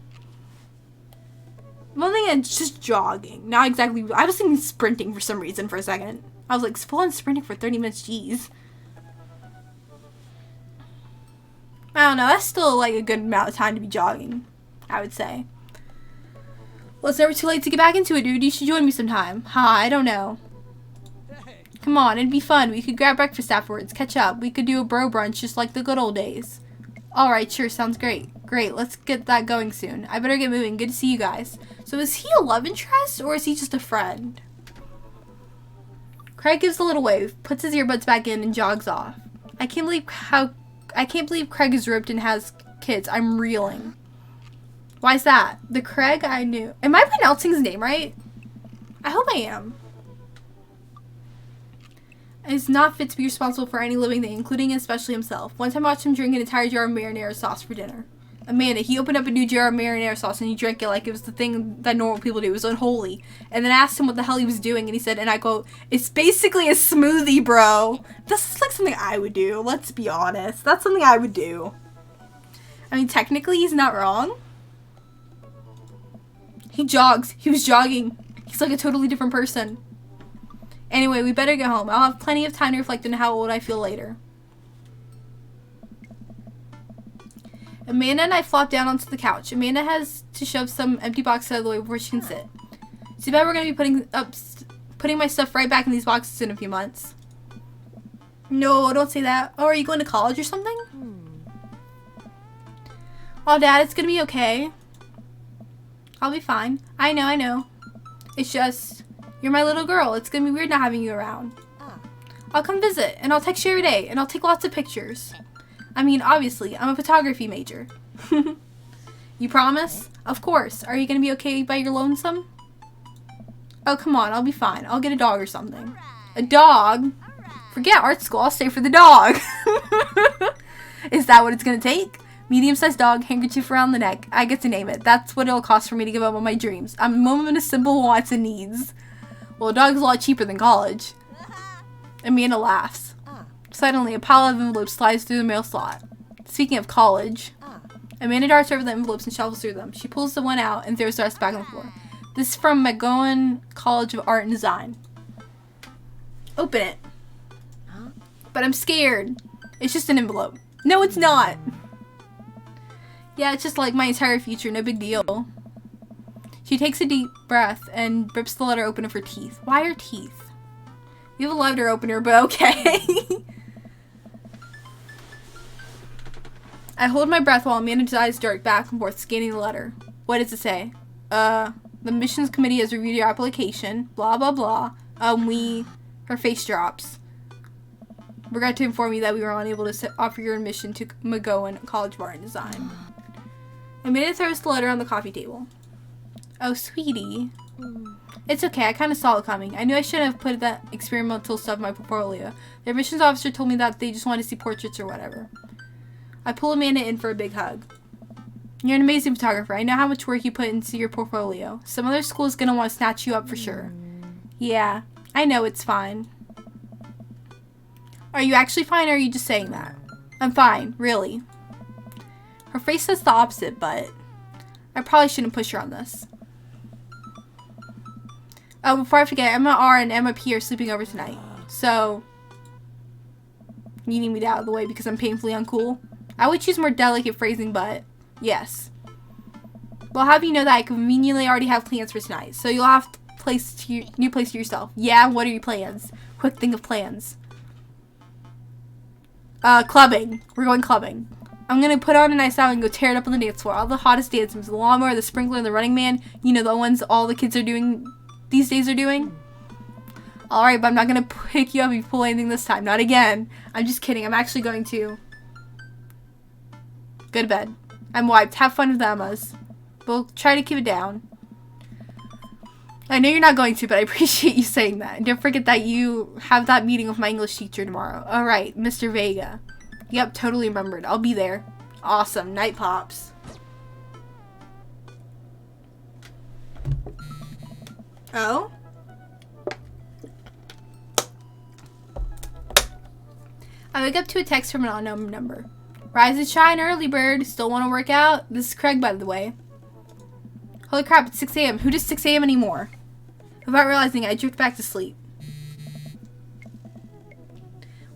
One thing is just jogging. Not exactly. I was thinking sprinting for some reason for a second. I was like, full on sprinting for 30 minutes, jeez. I don't know. That's still like a good amount of time to be jogging, I would say. Well, it's never too late to get back into it, dude. You should join me sometime. I don't know. Come on, it'd be fun. We could grab breakfast afterwards, catch up. We could do a bro brunch just like the good old days. Alright, sure, sounds great. Great, let's get that going soon. I better get moving. Good to see you guys. So is he a love interest, or is he just a friend? Craig gives a little wave, puts his earbuds back in, and jogs off. I can't believe Craig is ripped and has kids. I'm reeling. Why's that? The Craig I knew. Am I pronouncing his name right? I hope I am. Is not fit to be responsible for any living thing, including and especially himself. One time I watched him drink an entire jar of marinara sauce for dinner. Amanda, he opened up a new jar of marinara sauce and he drank it like it was the thing that normal people do. It was unholy. And then I asked him what the hell he was doing, and he said, and I quote, "It's basically a smoothie, bro." This is like something I would do. Let's be honest. That's something I would do. I mean, technically, he's not wrong. He jogs. He was jogging. He's like a totally different person. Anyway, we better get home. I'll have plenty of time to reflect on how old I feel later. Amanda and I flop down onto the couch. Amanda has to shove some empty boxes out of the way before she can sit. Too bad we're going to be putting my stuff right back in these boxes in a few months. No, don't say that. Oh, are you going to college or something? Oh, Dad, it's going to be okay. I'll be fine. I know. It's just... You're my little girl. It's gonna be weird not having you around. I'll come visit, and I'll text you every day, and I'll take lots of pictures. I mean, obviously, I'm a photography major. You promise? Of course. Are you gonna be okay by your lonesome? Oh, come on. I'll be fine. I'll get a dog or something. A dog? Forget art school. I'll stay for the dog. Is that what it's gonna take? Medium-sized dog, handkerchief around the neck. I get to name it. That's what it'll cost for me to give up on my dreams. I'm a woman of simple wants and needs. Well, a dog's a lot cheaper than college. Amanda laughs. Suddenly, a pile of envelopes slides through the mail slot. Speaking of college, Amanda darts over the envelopes and shuffles through them. She pulls the one out and throws the rest back on the floor. This is from McGowan College of Art and Design. Open it. But I'm scared. It's just an envelope. No, it's not. Yeah, it's just like my entire future. No big deal. She takes a deep breath and rips the letter open of her teeth. Why her teeth? You have a letter opener, but okay. I hold my breath while Amanda's eyes dart back and forth, scanning the letter. What does it say? The admissions committee has reviewed your application. Blah, blah, blah. Her face drops. Regret to inform you that we were unable to offer your admission to McGowan College of Art and Design. I made it throw a stiletto on the coffee table. Oh, sweetie. It's okay, I kind of saw it coming. I knew I shouldn't have put that experimental stuff in my portfolio. The admissions officer told me that they just wanted to see portraits or whatever. I pulled Amanda in for a big hug. You're an amazing photographer. I know how much work you put into your portfolio. Some other school is going to want to snatch you up for sure. Yeah, I know, it's fine. Are you actually fine, or are you just saying that? I'm fine, really. Her face says the opposite, but I probably shouldn't push her on this. Oh, before I forget, Emma R and Emma P are sleeping over tonight. So, you need me out of the way because I'm painfully uncool? I would choose more delicate phrasing, but yes. Well, how do you know that I conveniently already have plans for tonight? So you'll have new place to yourself. Yeah, what are your plans? Quick, think of plans. Clubbing. We're going clubbing. I'm gonna put on a nice outfit and go tear it up on the dance floor. All the hottest dance moves. The lawnmower, the sprinkler, the running man. You know, the ones all the kids are doing these days are doing. Alright, but I'm not gonna pick you up if you pull anything this time. Not again. I'm just kidding. I'm actually going to go to bed. I'm wiped. Have fun with the Emmas. We'll try to keep it down. I know you're not going to, but I appreciate you saying that. And don't forget that you have that meeting with my English teacher tomorrow. Alright, Mr. Vega. Yep, totally remembered. I'll be there. Awesome. Night pops. Oh? I wake up to a text from an unknown number. Rise and shine, early bird. Still want to work out? This is Craig, by the way. Holy crap, it's 6 a.m. Who does 6 a.m. anymore? Without realizing it, I drift back to sleep.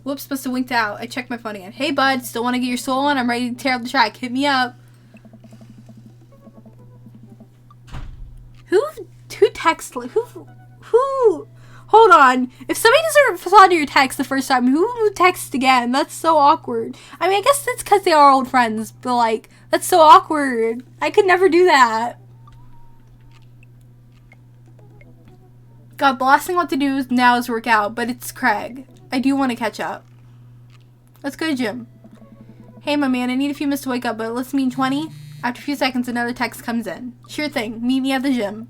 Whoops, must have winked out. I checked my phone again. Hey, bud, still want to get your soul on? I'm ready to tear up the track. Hit me up. Who texts? Who? Hold on. If somebody doesn't respond to your text the first time, who texts again? That's so awkward. I mean, I guess that's because they are old friends, but like, that's so awkward. I could never do that. God, the last thing I want to do now is work out, but it's Craig. I do want to catch up. Let's go to gym. Hey, my man, I need a few minutes to wake up, but let's meet in 20. After a few seconds, another text comes in. Sure thing. Meet me at the gym.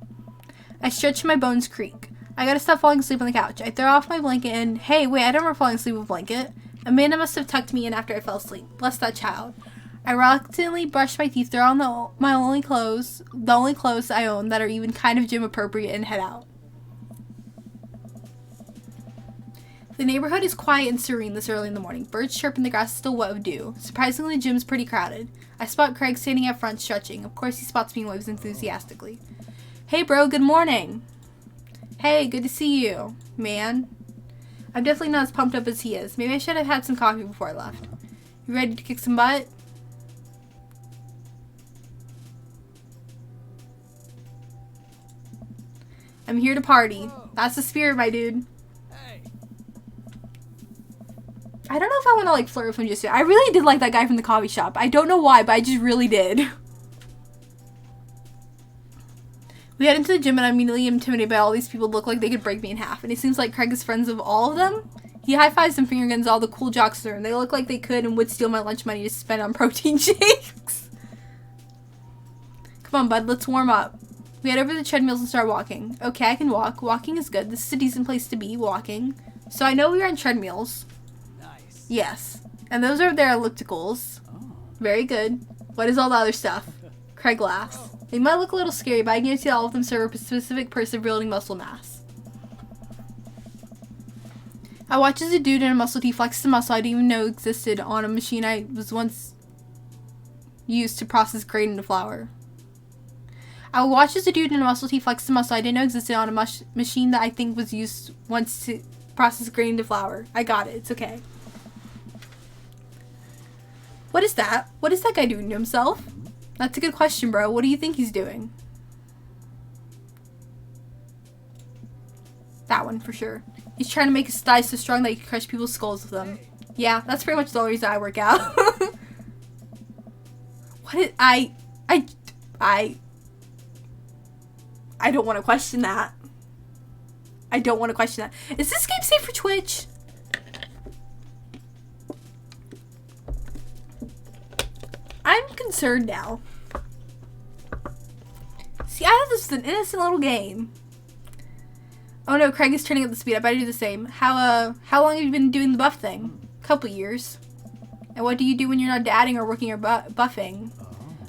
I stretch my bones creak. I gotta stop falling asleep on the couch. I throw off my blanket and, hey, wait, I don't remember falling asleep with a blanket. Amanda must have tucked me in after I fell asleep. Bless that child. I reluctantly brush my teeth, throw on the only clothes I own that are even kind of gym appropriate, and head out. The neighborhood is quiet and serene this early in the morning. Birds chirp and the grass is still wet with dew. Surprisingly, the gym's pretty crowded. I spot Craig standing up front stretching. Of course, he spots me and waves enthusiastically. Hey, bro, good morning. Hey, good to see you, man. I'm definitely not as pumped up as he is. Maybe I should have had some coffee before I left. You ready to kick some butt? I'm here to party. That's the spirit, my dude. I don't know if I want to like flirt with him just yet. I really did like that guy from the coffee shop. I don't know why, but I just really did. We head into the gym and I'm immediately intimidated by all these people who look like they could break me in half. And it seems like Craig is friends with all of them. He high-fives and finger guns all the cool jocks in the room. They look like they could and would steal my lunch money to spend on protein shakes. Come on, bud, let's warm up. We head over to the treadmills and start walking. Okay, I can walk. Walking is good. This is a decent place to be, walking. So I know we are on treadmills. Nice. Yes. And those are their ellipticals. Oh. Very good. What is all the other stuff? Craig laughs. They might look a little scary, but I guarantee all of them serve a specific purpose of building muscle mass. I watch as a dude in a muscle tee flexes a muscle I didn't even know existed on a machine I was once used to process grain into flour. I watch as a dude in a muscle tee flexes a muscle I didn't know existed on a machine that I think was used once to process grain into flour. I got it. It's okay. What is that? What is that guy doing to himself? That's a good question, bro. What do you think he's doing? That one, for sure. He's trying to make his thighs so strong that he can crush people's skulls with them. Yeah, that's pretty much the only reason I work out. What is... I don't want to question that. I don't want to question that. Is this game safe for Twitch? I'm concerned now. this was an innocent little game. Oh no, Craig is turning up the speed. I better do the same. How long have you been doing the buff thing? Couple years. And what do you do when you're not dadding or working or buffing?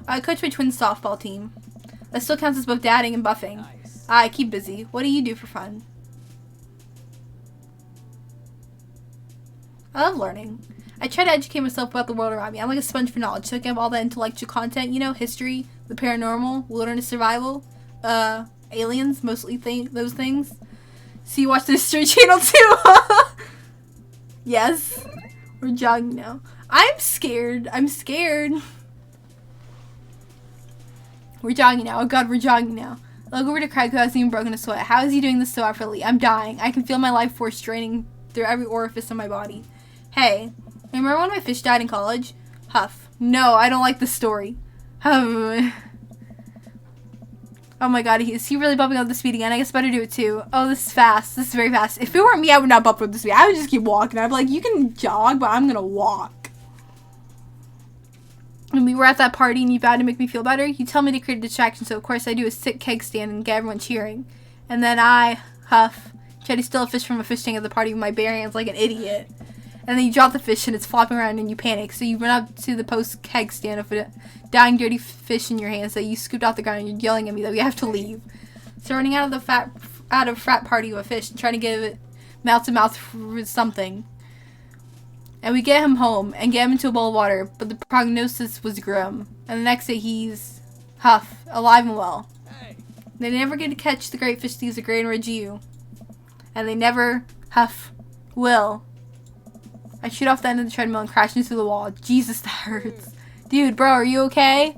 I coach my twin softball team. That still counts as both dadding and buffing. Nice. I keep busy. What do you do for fun? I love learning. I try to educate myself about the world around me. I'm like a sponge for knowledge, soaking up all that intellectual content, you know, history, the paranormal, wilderness survival, aliens, mostly those things. So you watch the History Channel too? Yes. We're jogging now. I'm scared. We're jogging now. Oh god, we're jogging now. I look over to Craig, who hasn't even broken a sweat. How is he doing this so effortlessly? I'm dying. I can feel my life force draining through every orifice in my body. Hey, remember when my fish died in college? Huff. No, I don't like the story. Oh my god, is he really bumping up the speed again? I guess I better do it too. Oh, this is fast. This is very fast. If it weren't me, I would not bump up the speed. I would just keep walking. I'd be like, you can jog, but I'm gonna walk. When we were at that party and you vowed to make me feel better, you tell me to create a distraction, so of course I do a sick keg stand and get everyone cheering. And then I, Huff, try to steal a fish from a fish tank at the party with my bare hands like an idiot. And then you drop the fish and it's flopping around and you panic. So you run up to the post keg stand with a dying dirty fish in your hands that you scooped off the ground and you're yelling at me that we have to leave. So running out of frat party with a fish and trying to give it mouth to mouth with something. And we get him home and get him into a bowl of water, but the prognosis was grim. And the next day he's, Huff, alive and well. Hey. They never get to catch the great fish to use a Grand Regiu. And they never, Huff, will. I shoot off the end of the treadmill and crash into the wall. Jesus, that hurts. Dude, bro, are you okay?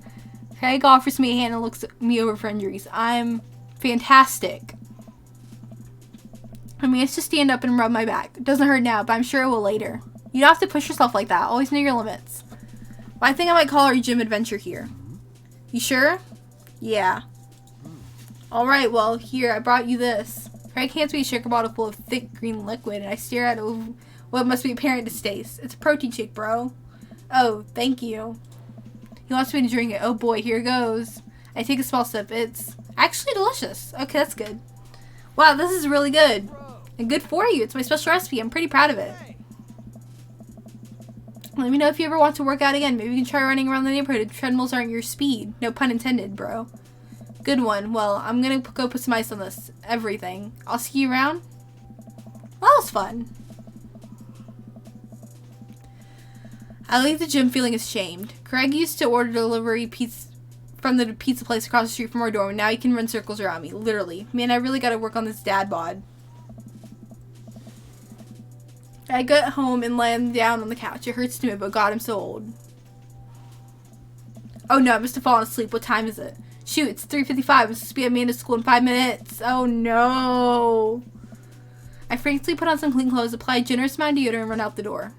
Craig offers me a hand and looks me over for injuries. I'm fantastic. I mean, it's just stand up and rub my back. It doesn't hurt now, but I'm sure it will later. You don't have to push yourself like that. Always know your limits. But I think I might call our gym adventure here. You sure? Yeah. Alright, well, here, I brought you this. Craig hands me a shaker bottle full of thick green liquid, and I stare at what must be apparent to Stace. It's a protein shake, bro. Oh, thank you. He wants me to drink it. Oh boy, here goes. I take a small sip. It's actually delicious. Okay, that's good. Wow, this is really good. And good for you. It's my special recipe. I'm pretty proud of it. Let me know if you ever want to work out again. Maybe you can try running around the neighborhood if treadmills aren't your speed. No pun intended, bro. Good one. Well, I'm gonna go put some ice on this. Everything. I'll see you around. Well, that was fun. I leave the gym feeling ashamed. Craig used to order delivery pizza from the pizza place across the street from our dorm, and now he can run circles around me. Literally. Man, I really gotta work on this dad bod. I get home and land down on the couch. It hurts to me, but God, I'm so old. Oh no, I must have fallen asleep. What time is it? Shoot, it's 3:55. I'm supposed to be at Amanda's school in 5 minutes. Oh no. I frankly put on some clean clothes, apply a generous amount of deodorant, and run out the door.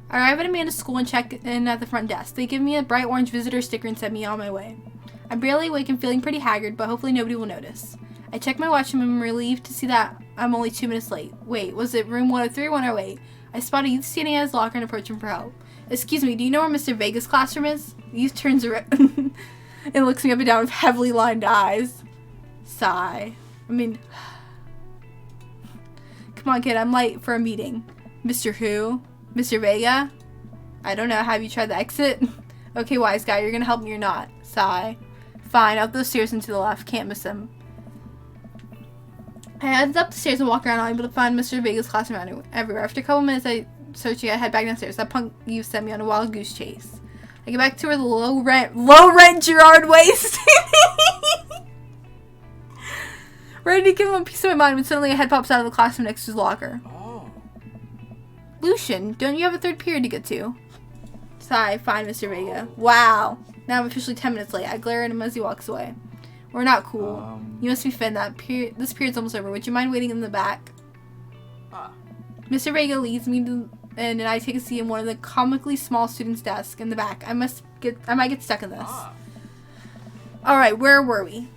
I arrive at Amanda's school and check in at the front desk. They give me a bright orange visitor sticker and send me on my way. I'm barely awake and feeling pretty haggard, but hopefully nobody will notice. I check my watch and I'm relieved to see that I'm only 2 minutes late. Wait, was it room 103 or 108? I spot a youth standing at his locker and approach him for help. Excuse me, do you know where Mr. Vega's classroom is? The youth turns around and looks me up and down with heavily lined eyes. Sigh. Come on, kid, I'm late for a meeting. Mr. Who? Mr. Vega? I don't know, have you tried the exit? Okay, wise guy, you're gonna help me or not? Sigh. Fine, up those stairs and to the left, can't miss him. I head up the stairs and walk around, unable to find Mr. Vega's classroom everywhere. After a couple minutes searching, I head back downstairs. That punk you sent me on a wild goose chase. I get back to where the low rent Gerard waits. Ready to give him a piece of my mind when suddenly a head pops out of the classroom next to his locker. Oh. Lucian, don't you have a third period to get to? Sigh, fine, Mr. Vega. Wow. Now I'm officially 10 minutes late. I glare at him as he walks away. We're not cool. You must be Finn. This period's almost over. Would you mind waiting in the back? Mr. Vega leads me to, and I take a seat in one of the comically small students' desks in the back. I might get stuck in this. Alright, where were we?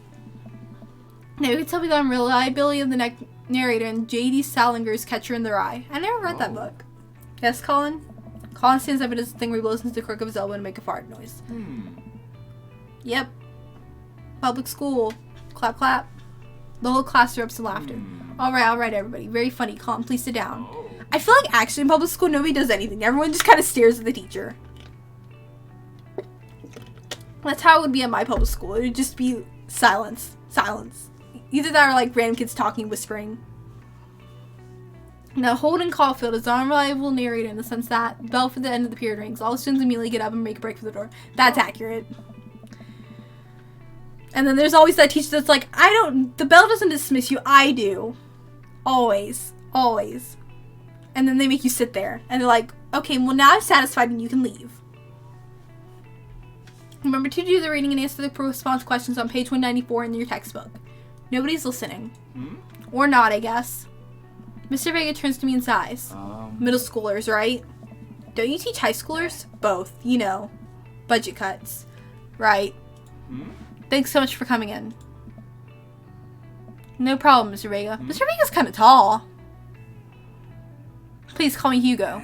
Now you can tell me that I'm Reliability of the Narrator and J.D. Salinger's Catcher in the Rye. I never read that book. Yes, Colin? Colin stands up and does the thing where he blows into the crook of his elbow to make a fart noise. Yep. Public school. Clap, clap. The whole class erupts in laughter. Alright, everybody. Very funny. Colin, please sit down. I feel like actually in public school, nobody does anything. Everyone just kind of stares at the teacher. That's how it would be at my public school. It would just be silence. Silence. Either that or like random kids talking, whispering. Now, Holden Caulfield is an unreliable narrator in the sense that the bell for the end of the period rings. All the students immediately get up and make a break for the door. That's accurate. And then there's always that teacher that's like, the bell doesn't dismiss you, I do. Always. Always. And then they make you sit there. And they're like, okay, well now I'm satisfied and you can leave. Remember to do the reading and answer the response questions on page 194 in your textbook. Nobody's listening. Or not, I guess. Mr. Vega turns to me and sighs. Middle schoolers, right? Don't you teach high schoolers? Both. You know. Budget cuts. Right. Thanks so much for coming in. No problem, Mr. Vega. Mr. Vega's kind of tall. Please call me Hugo.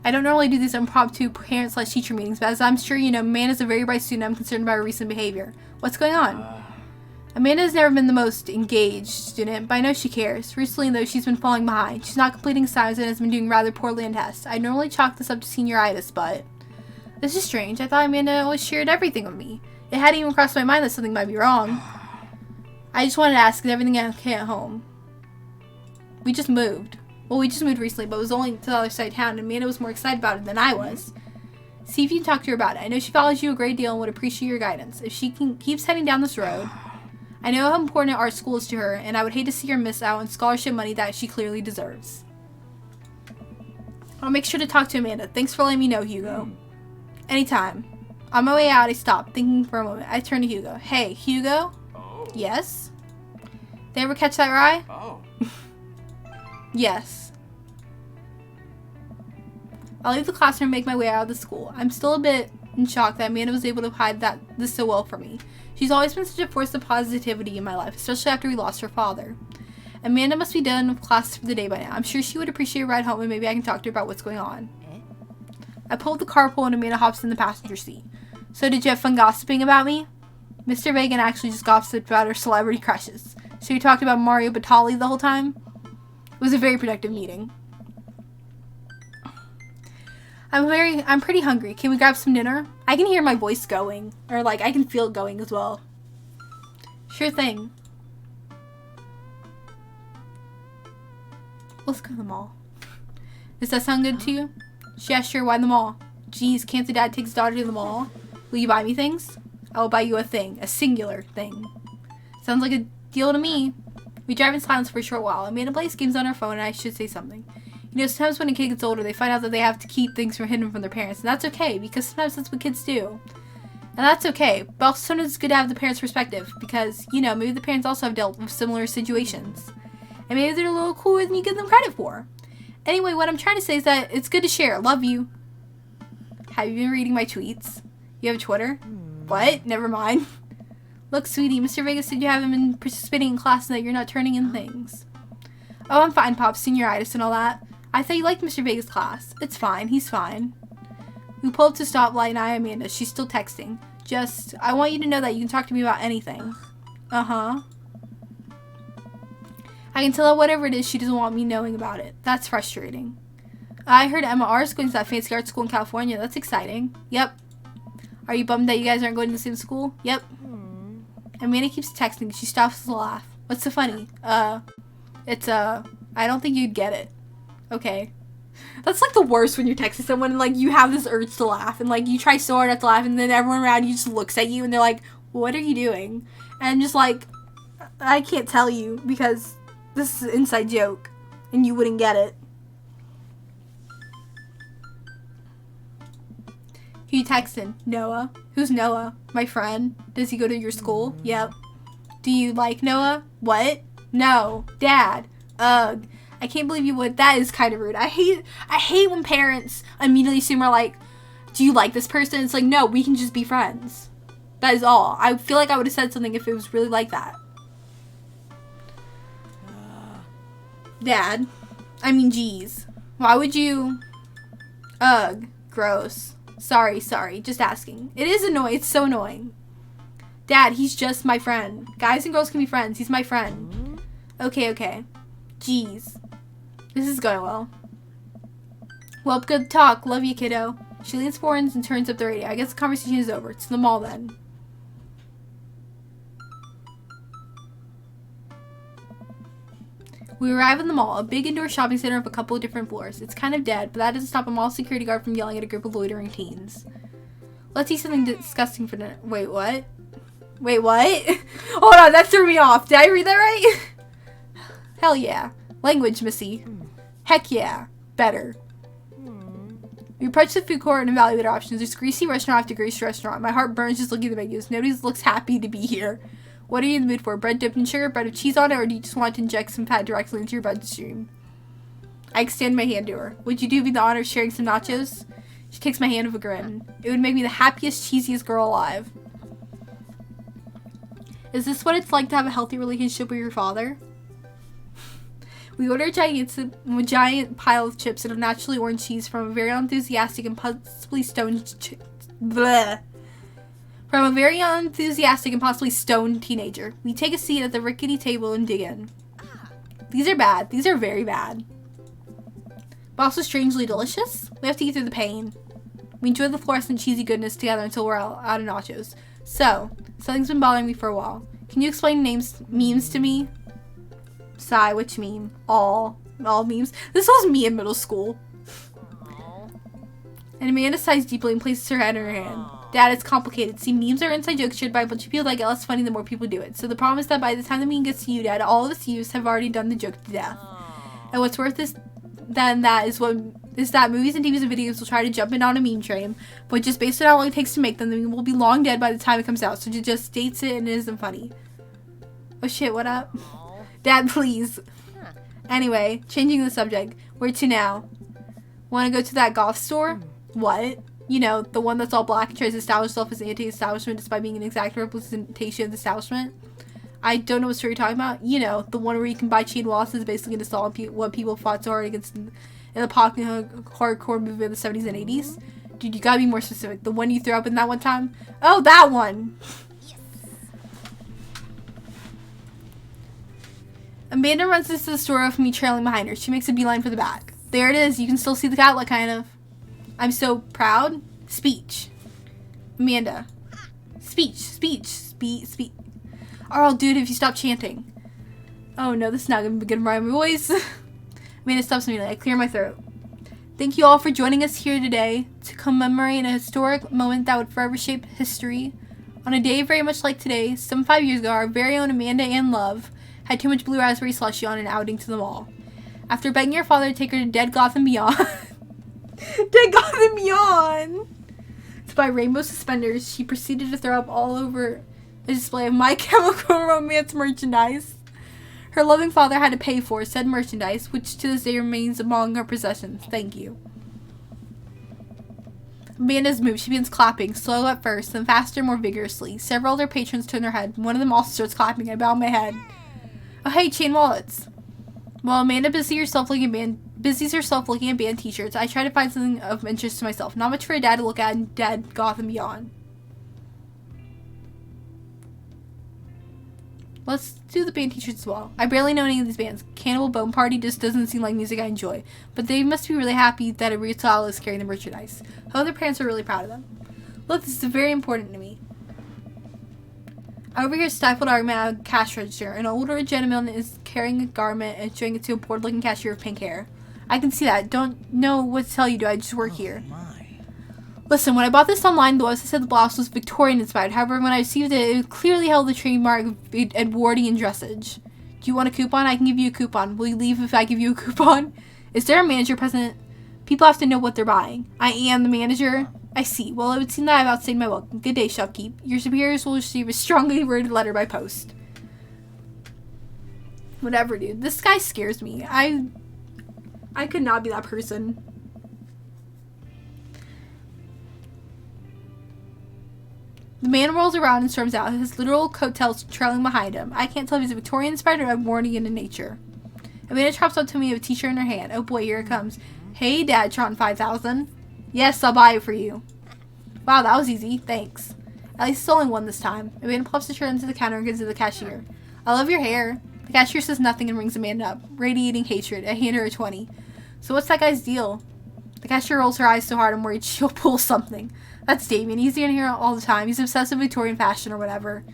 I don't normally do these impromptu parent/teacher meetings, but as I'm sure you know, Amanda's a very bright student. I'm concerned about her recent behavior. What's going on? Amanda has never been the most engaged student, but I know she cares. Recently, though, she's been falling behind. She's not completing assignments and has been doing rather poorly on tests. I normally chalk this up to senioritis, but this is strange. I thought Amanda always shared everything with me. It hadn't even crossed my mind that something might be wrong. I just wanted to ask, is everything okay at home? We just moved. Well, we just moved recently, but it was only to the other side of town, and Amanda was more excited about it than I was. See if you can talk to her about it. I know she follows you a great deal and would appreciate your guidance. If she keeps heading down this road, I know how important art school is to her, and I would hate to see her miss out on scholarship money that she clearly deserves. I'll make sure to talk to Amanda. Thanks for letting me know, Hugo. Anytime. On my way out, I stopped, thinking for a moment. I turned to Hugo. Hey, Hugo? Oh. Yes? They ever catch that rye? Oh. Yes. I'll leave the classroom and make my way out of the school. I'm still a bit in shock that Amanda was able to hide this so well from me. She's always been such a force of positivity in my life, especially after we lost her father. Amanda must be done with class for the day by now. I'm sure she would appreciate a ride home and maybe I can talk to her about what's going on. I pulled the carpool and Amanda hops in the passenger seat. So did you have fun gossiping about me? Mr. Vagan actually just gossiped about her celebrity crushes. So you talked about Mario Batali the whole time? It was a very productive meeting. I'm pretty hungry. Can we grab some dinner? I can hear my voice going. Or like, I can feel it going as well. Sure thing. Let's go to the mall. Does that sound good to you? Yeah, sure. Why the mall? Geez, can't the dad take his daughter to the mall? Will you buy me things? I will buy you a thing. A singular thing. Sounds like a deal to me. We drive in silence for a short while. Amanda plays games on her phone and I should say something. You know, sometimes when a kid gets older, they find out that they have to keep things hidden from their parents. And that's okay, because sometimes that's what kids do. And that's okay. But also sometimes it's good to have the parents' perspective. Because, you know, maybe the parents also have dealt with similar situations. And maybe they're a little cooler than you give them credit for. Anyway, what I'm trying to say is that it's good to share. Love you. Have you been reading my tweets? You have a Twitter? What? Never mind. Look, sweetie, Mr. Vegas said you haven't been participating in class and that you're not turning in things. Oh, I'm fine, Pop. Senioritis and all that. I thought you liked Mr. Vegas' class. It's fine. He's fine. We pull up to stoplight and I, Amanda. She's still texting. I want you to know that you can talk to me about anything. Uh-huh. I can tell her whatever it is she doesn't want me knowing about it. That's frustrating. I heard Emma R is going to that fancy art school in California. That's exciting. Yep. Are you bummed that you guys aren't going to the same school? Yep. Amanda keeps texting. She stops to laugh. What's so funny? I don't think you'd get it. Okay. That's like the worst when you're texting someone and like you have this urge to laugh and like you try so hard not to laugh and then everyone around you just looks at you and they're like, what are you doing? And I'm just like, I can't tell you because this is an inside joke and you wouldn't get it. Who you texting? Noah. Who's Noah? My friend. Does he go to your school? Yep. Do you like Noah? What? No. Dad. Ugh. I can't believe you would. That is kind of rude. I hate when parents immediately assume are like, do you like this person? It's like, no, we can just be friends. That is all. I feel like I would have said something if it was really like that. Dad. I mean, geez. Why would you... Ugh. Gross. Sorry. Just asking. It is annoying. It's so annoying. Dad, he's just my friend. Guys and girls can be friends. He's my friend. Okay. Jeez. This is going well. Well, good talk. Love you, kiddo. She leans forward and turns up the radio. I guess the conversation is over. It's the mall then. We arrive in the mall, a big indoor shopping center of a couple of different floors. It's kind of dead, but that doesn't stop a mall security guard from yelling at a group of loitering teens. Let's eat something disgusting for dinner. Wait, what? Hold on, that threw me off. Did I read that right? Hell yeah. Language, missy. Heck yeah. Better. We approach the food court and evaluate our options. There's greasy restaurant after greasy restaurant. My heart burns just looking at the menus. Nobody looks happy to be here. What are you in the mood for? Bread dipped in sugar, bread with cheese on it, or do you just want to inject some fat directly into your bloodstream? I extend my hand to her. Would you do me the honor of sharing some nachos? She takes my hand with a grin. It would make me the happiest, cheesiest girl alive. Is this what it's like to have a healthy relationship with your father? We order a giant pile of chips and a naturally orange cheese from a very enthusiastic and possibly stoned teenager. We take a seat at the rickety table and dig in. These are bad. These are very bad. But also strangely delicious. We have to eat through the pain. We enjoy the fluorescent cheesy goodness together until we're out of nachos. So, something's been bothering me for a while. Can you explain memes to me? Sigh, which meme? All memes. This was me in middle school. And Amanda sighs deeply and places her head in her hand. Dad, it's complicated. See, memes are inside jokes shared by a bunch of people that get less funny the more people do it. So the problem is that by the time the meme gets to you, Dad, all of us youths have already done the joke to death. And what's worse is that movies and TVs and videos will try to jump in on a meme train, but just based on how long it takes to make them, the meme will be long dead by the time it comes out. So it just states it and it isn't funny. Oh shit, what up? Dad, please. Anyway, changing the subject. Where to now? Want to go to that goth store? What? You know, the one that's all black and tries to establish itself as anti-establishment despite being an exact representation of the establishment? I don't know what story you're talking about. You know, the one where you can buy chain wallets basically to solve what people fought so hard against in the popular hardcore movement of the 70s and 80s. Dude, you gotta be more specific. The one you threw up in that one time? Oh, that one! Amanda runs into the store with me trailing behind her. She makes a beeline for the back. There it is. You can still see the outlet, kind of. I'm so proud. Speech. Amanda. Speech. Oh, dude, if you stop chanting. Oh, no, this is not going to be good for my voice. Amanda stops immediately. I clear my throat. Thank you all for joining us here today to commemorate a historic moment that would forever shape history. On a day very much like today, 75 years ago, our very own Amanda Ann Love had too much blue raspberry slushy on an outing to the mall. After begging her father to take her to Dead Gotham Beyond, Dead Gotham Beyond, to buy rainbow suspenders, she proceeded to throw up all over a display of My Chemical Romance merchandise. Her loving father had to pay for said merchandise, which to this day remains among her possessions. Thank you. Amanda's moved. She begins clapping, slow at first, then faster, more vigorously. Several other patrons turn their head. One of them also starts clapping. I bow my head. Oh, hey, chain wallets. While Amanda busies herself looking at band t-shirts, I try to find something of interest to myself. Not much for a dad to look at in Dead Gotham Beyond. Let's do the band t-shirts as well. I barely know any of these bands. Cannibal Bone Party just doesn't seem like music I enjoy. But they must be really happy that a retail is carrying the merchandise. Hope their parents are really proud of them. Look, this is very important to me. I overhear a stifled argument at a cash register. An older gentleman is carrying a garment and showing it to a bored-looking cashier with pink hair. I can see that. Don't know what to tell you, do I just work here? Listen, when I bought this online, the website said the blouse was Victorian-inspired. However, when I received it, it clearly held the trademark of Edwardian dressage. Do you want a coupon? I can give you a coupon. Will you leave if I give you a coupon? Is there a manager present? People have to know what they're buying. I am the manager. I see. Well, it would seem that I've outstayed my welcome. Good day, shopkeep. Your superiors will receive a strongly worded letter by post. Whatever, dude. This guy scares me. I could not be that person. The man rolls around and storms out, his literal coattails trailing behind him. I can't tell if he's a Victorian-inspired or Edwardian in nature. Amanda trops up to me with a t-shirt in her hand. Oh boy, here it comes. Hey, Dad, Tron 5000. Yes, I'll buy it for you. Wow, that was easy. Thanks. At least it's only one this time. Amanda plops the shirt into the counter and gives it to the cashier. I love your hair. The cashier says nothing and rings Amanda up, radiating hatred. I hand her a 20. So what's that guy's deal? The cashier rolls her eyes so hard I'm worried she'll pull something. That's Damien. He's in here all the time. He's obsessed with Victorian fashion or whatever.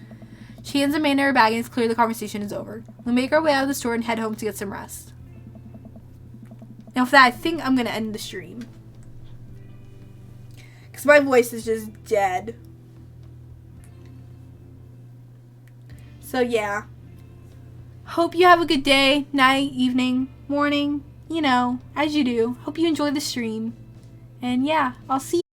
She hands Amanda her bag and it's clear the conversation is over. We make our way out of the store and head home to get some rest. Now for that, I think I'm going to end the stream. Because my voice is just dead. So yeah. Hope you have a good day, night, evening, morning, you know, as you do. Hope you enjoy the stream. And yeah, I'll see you.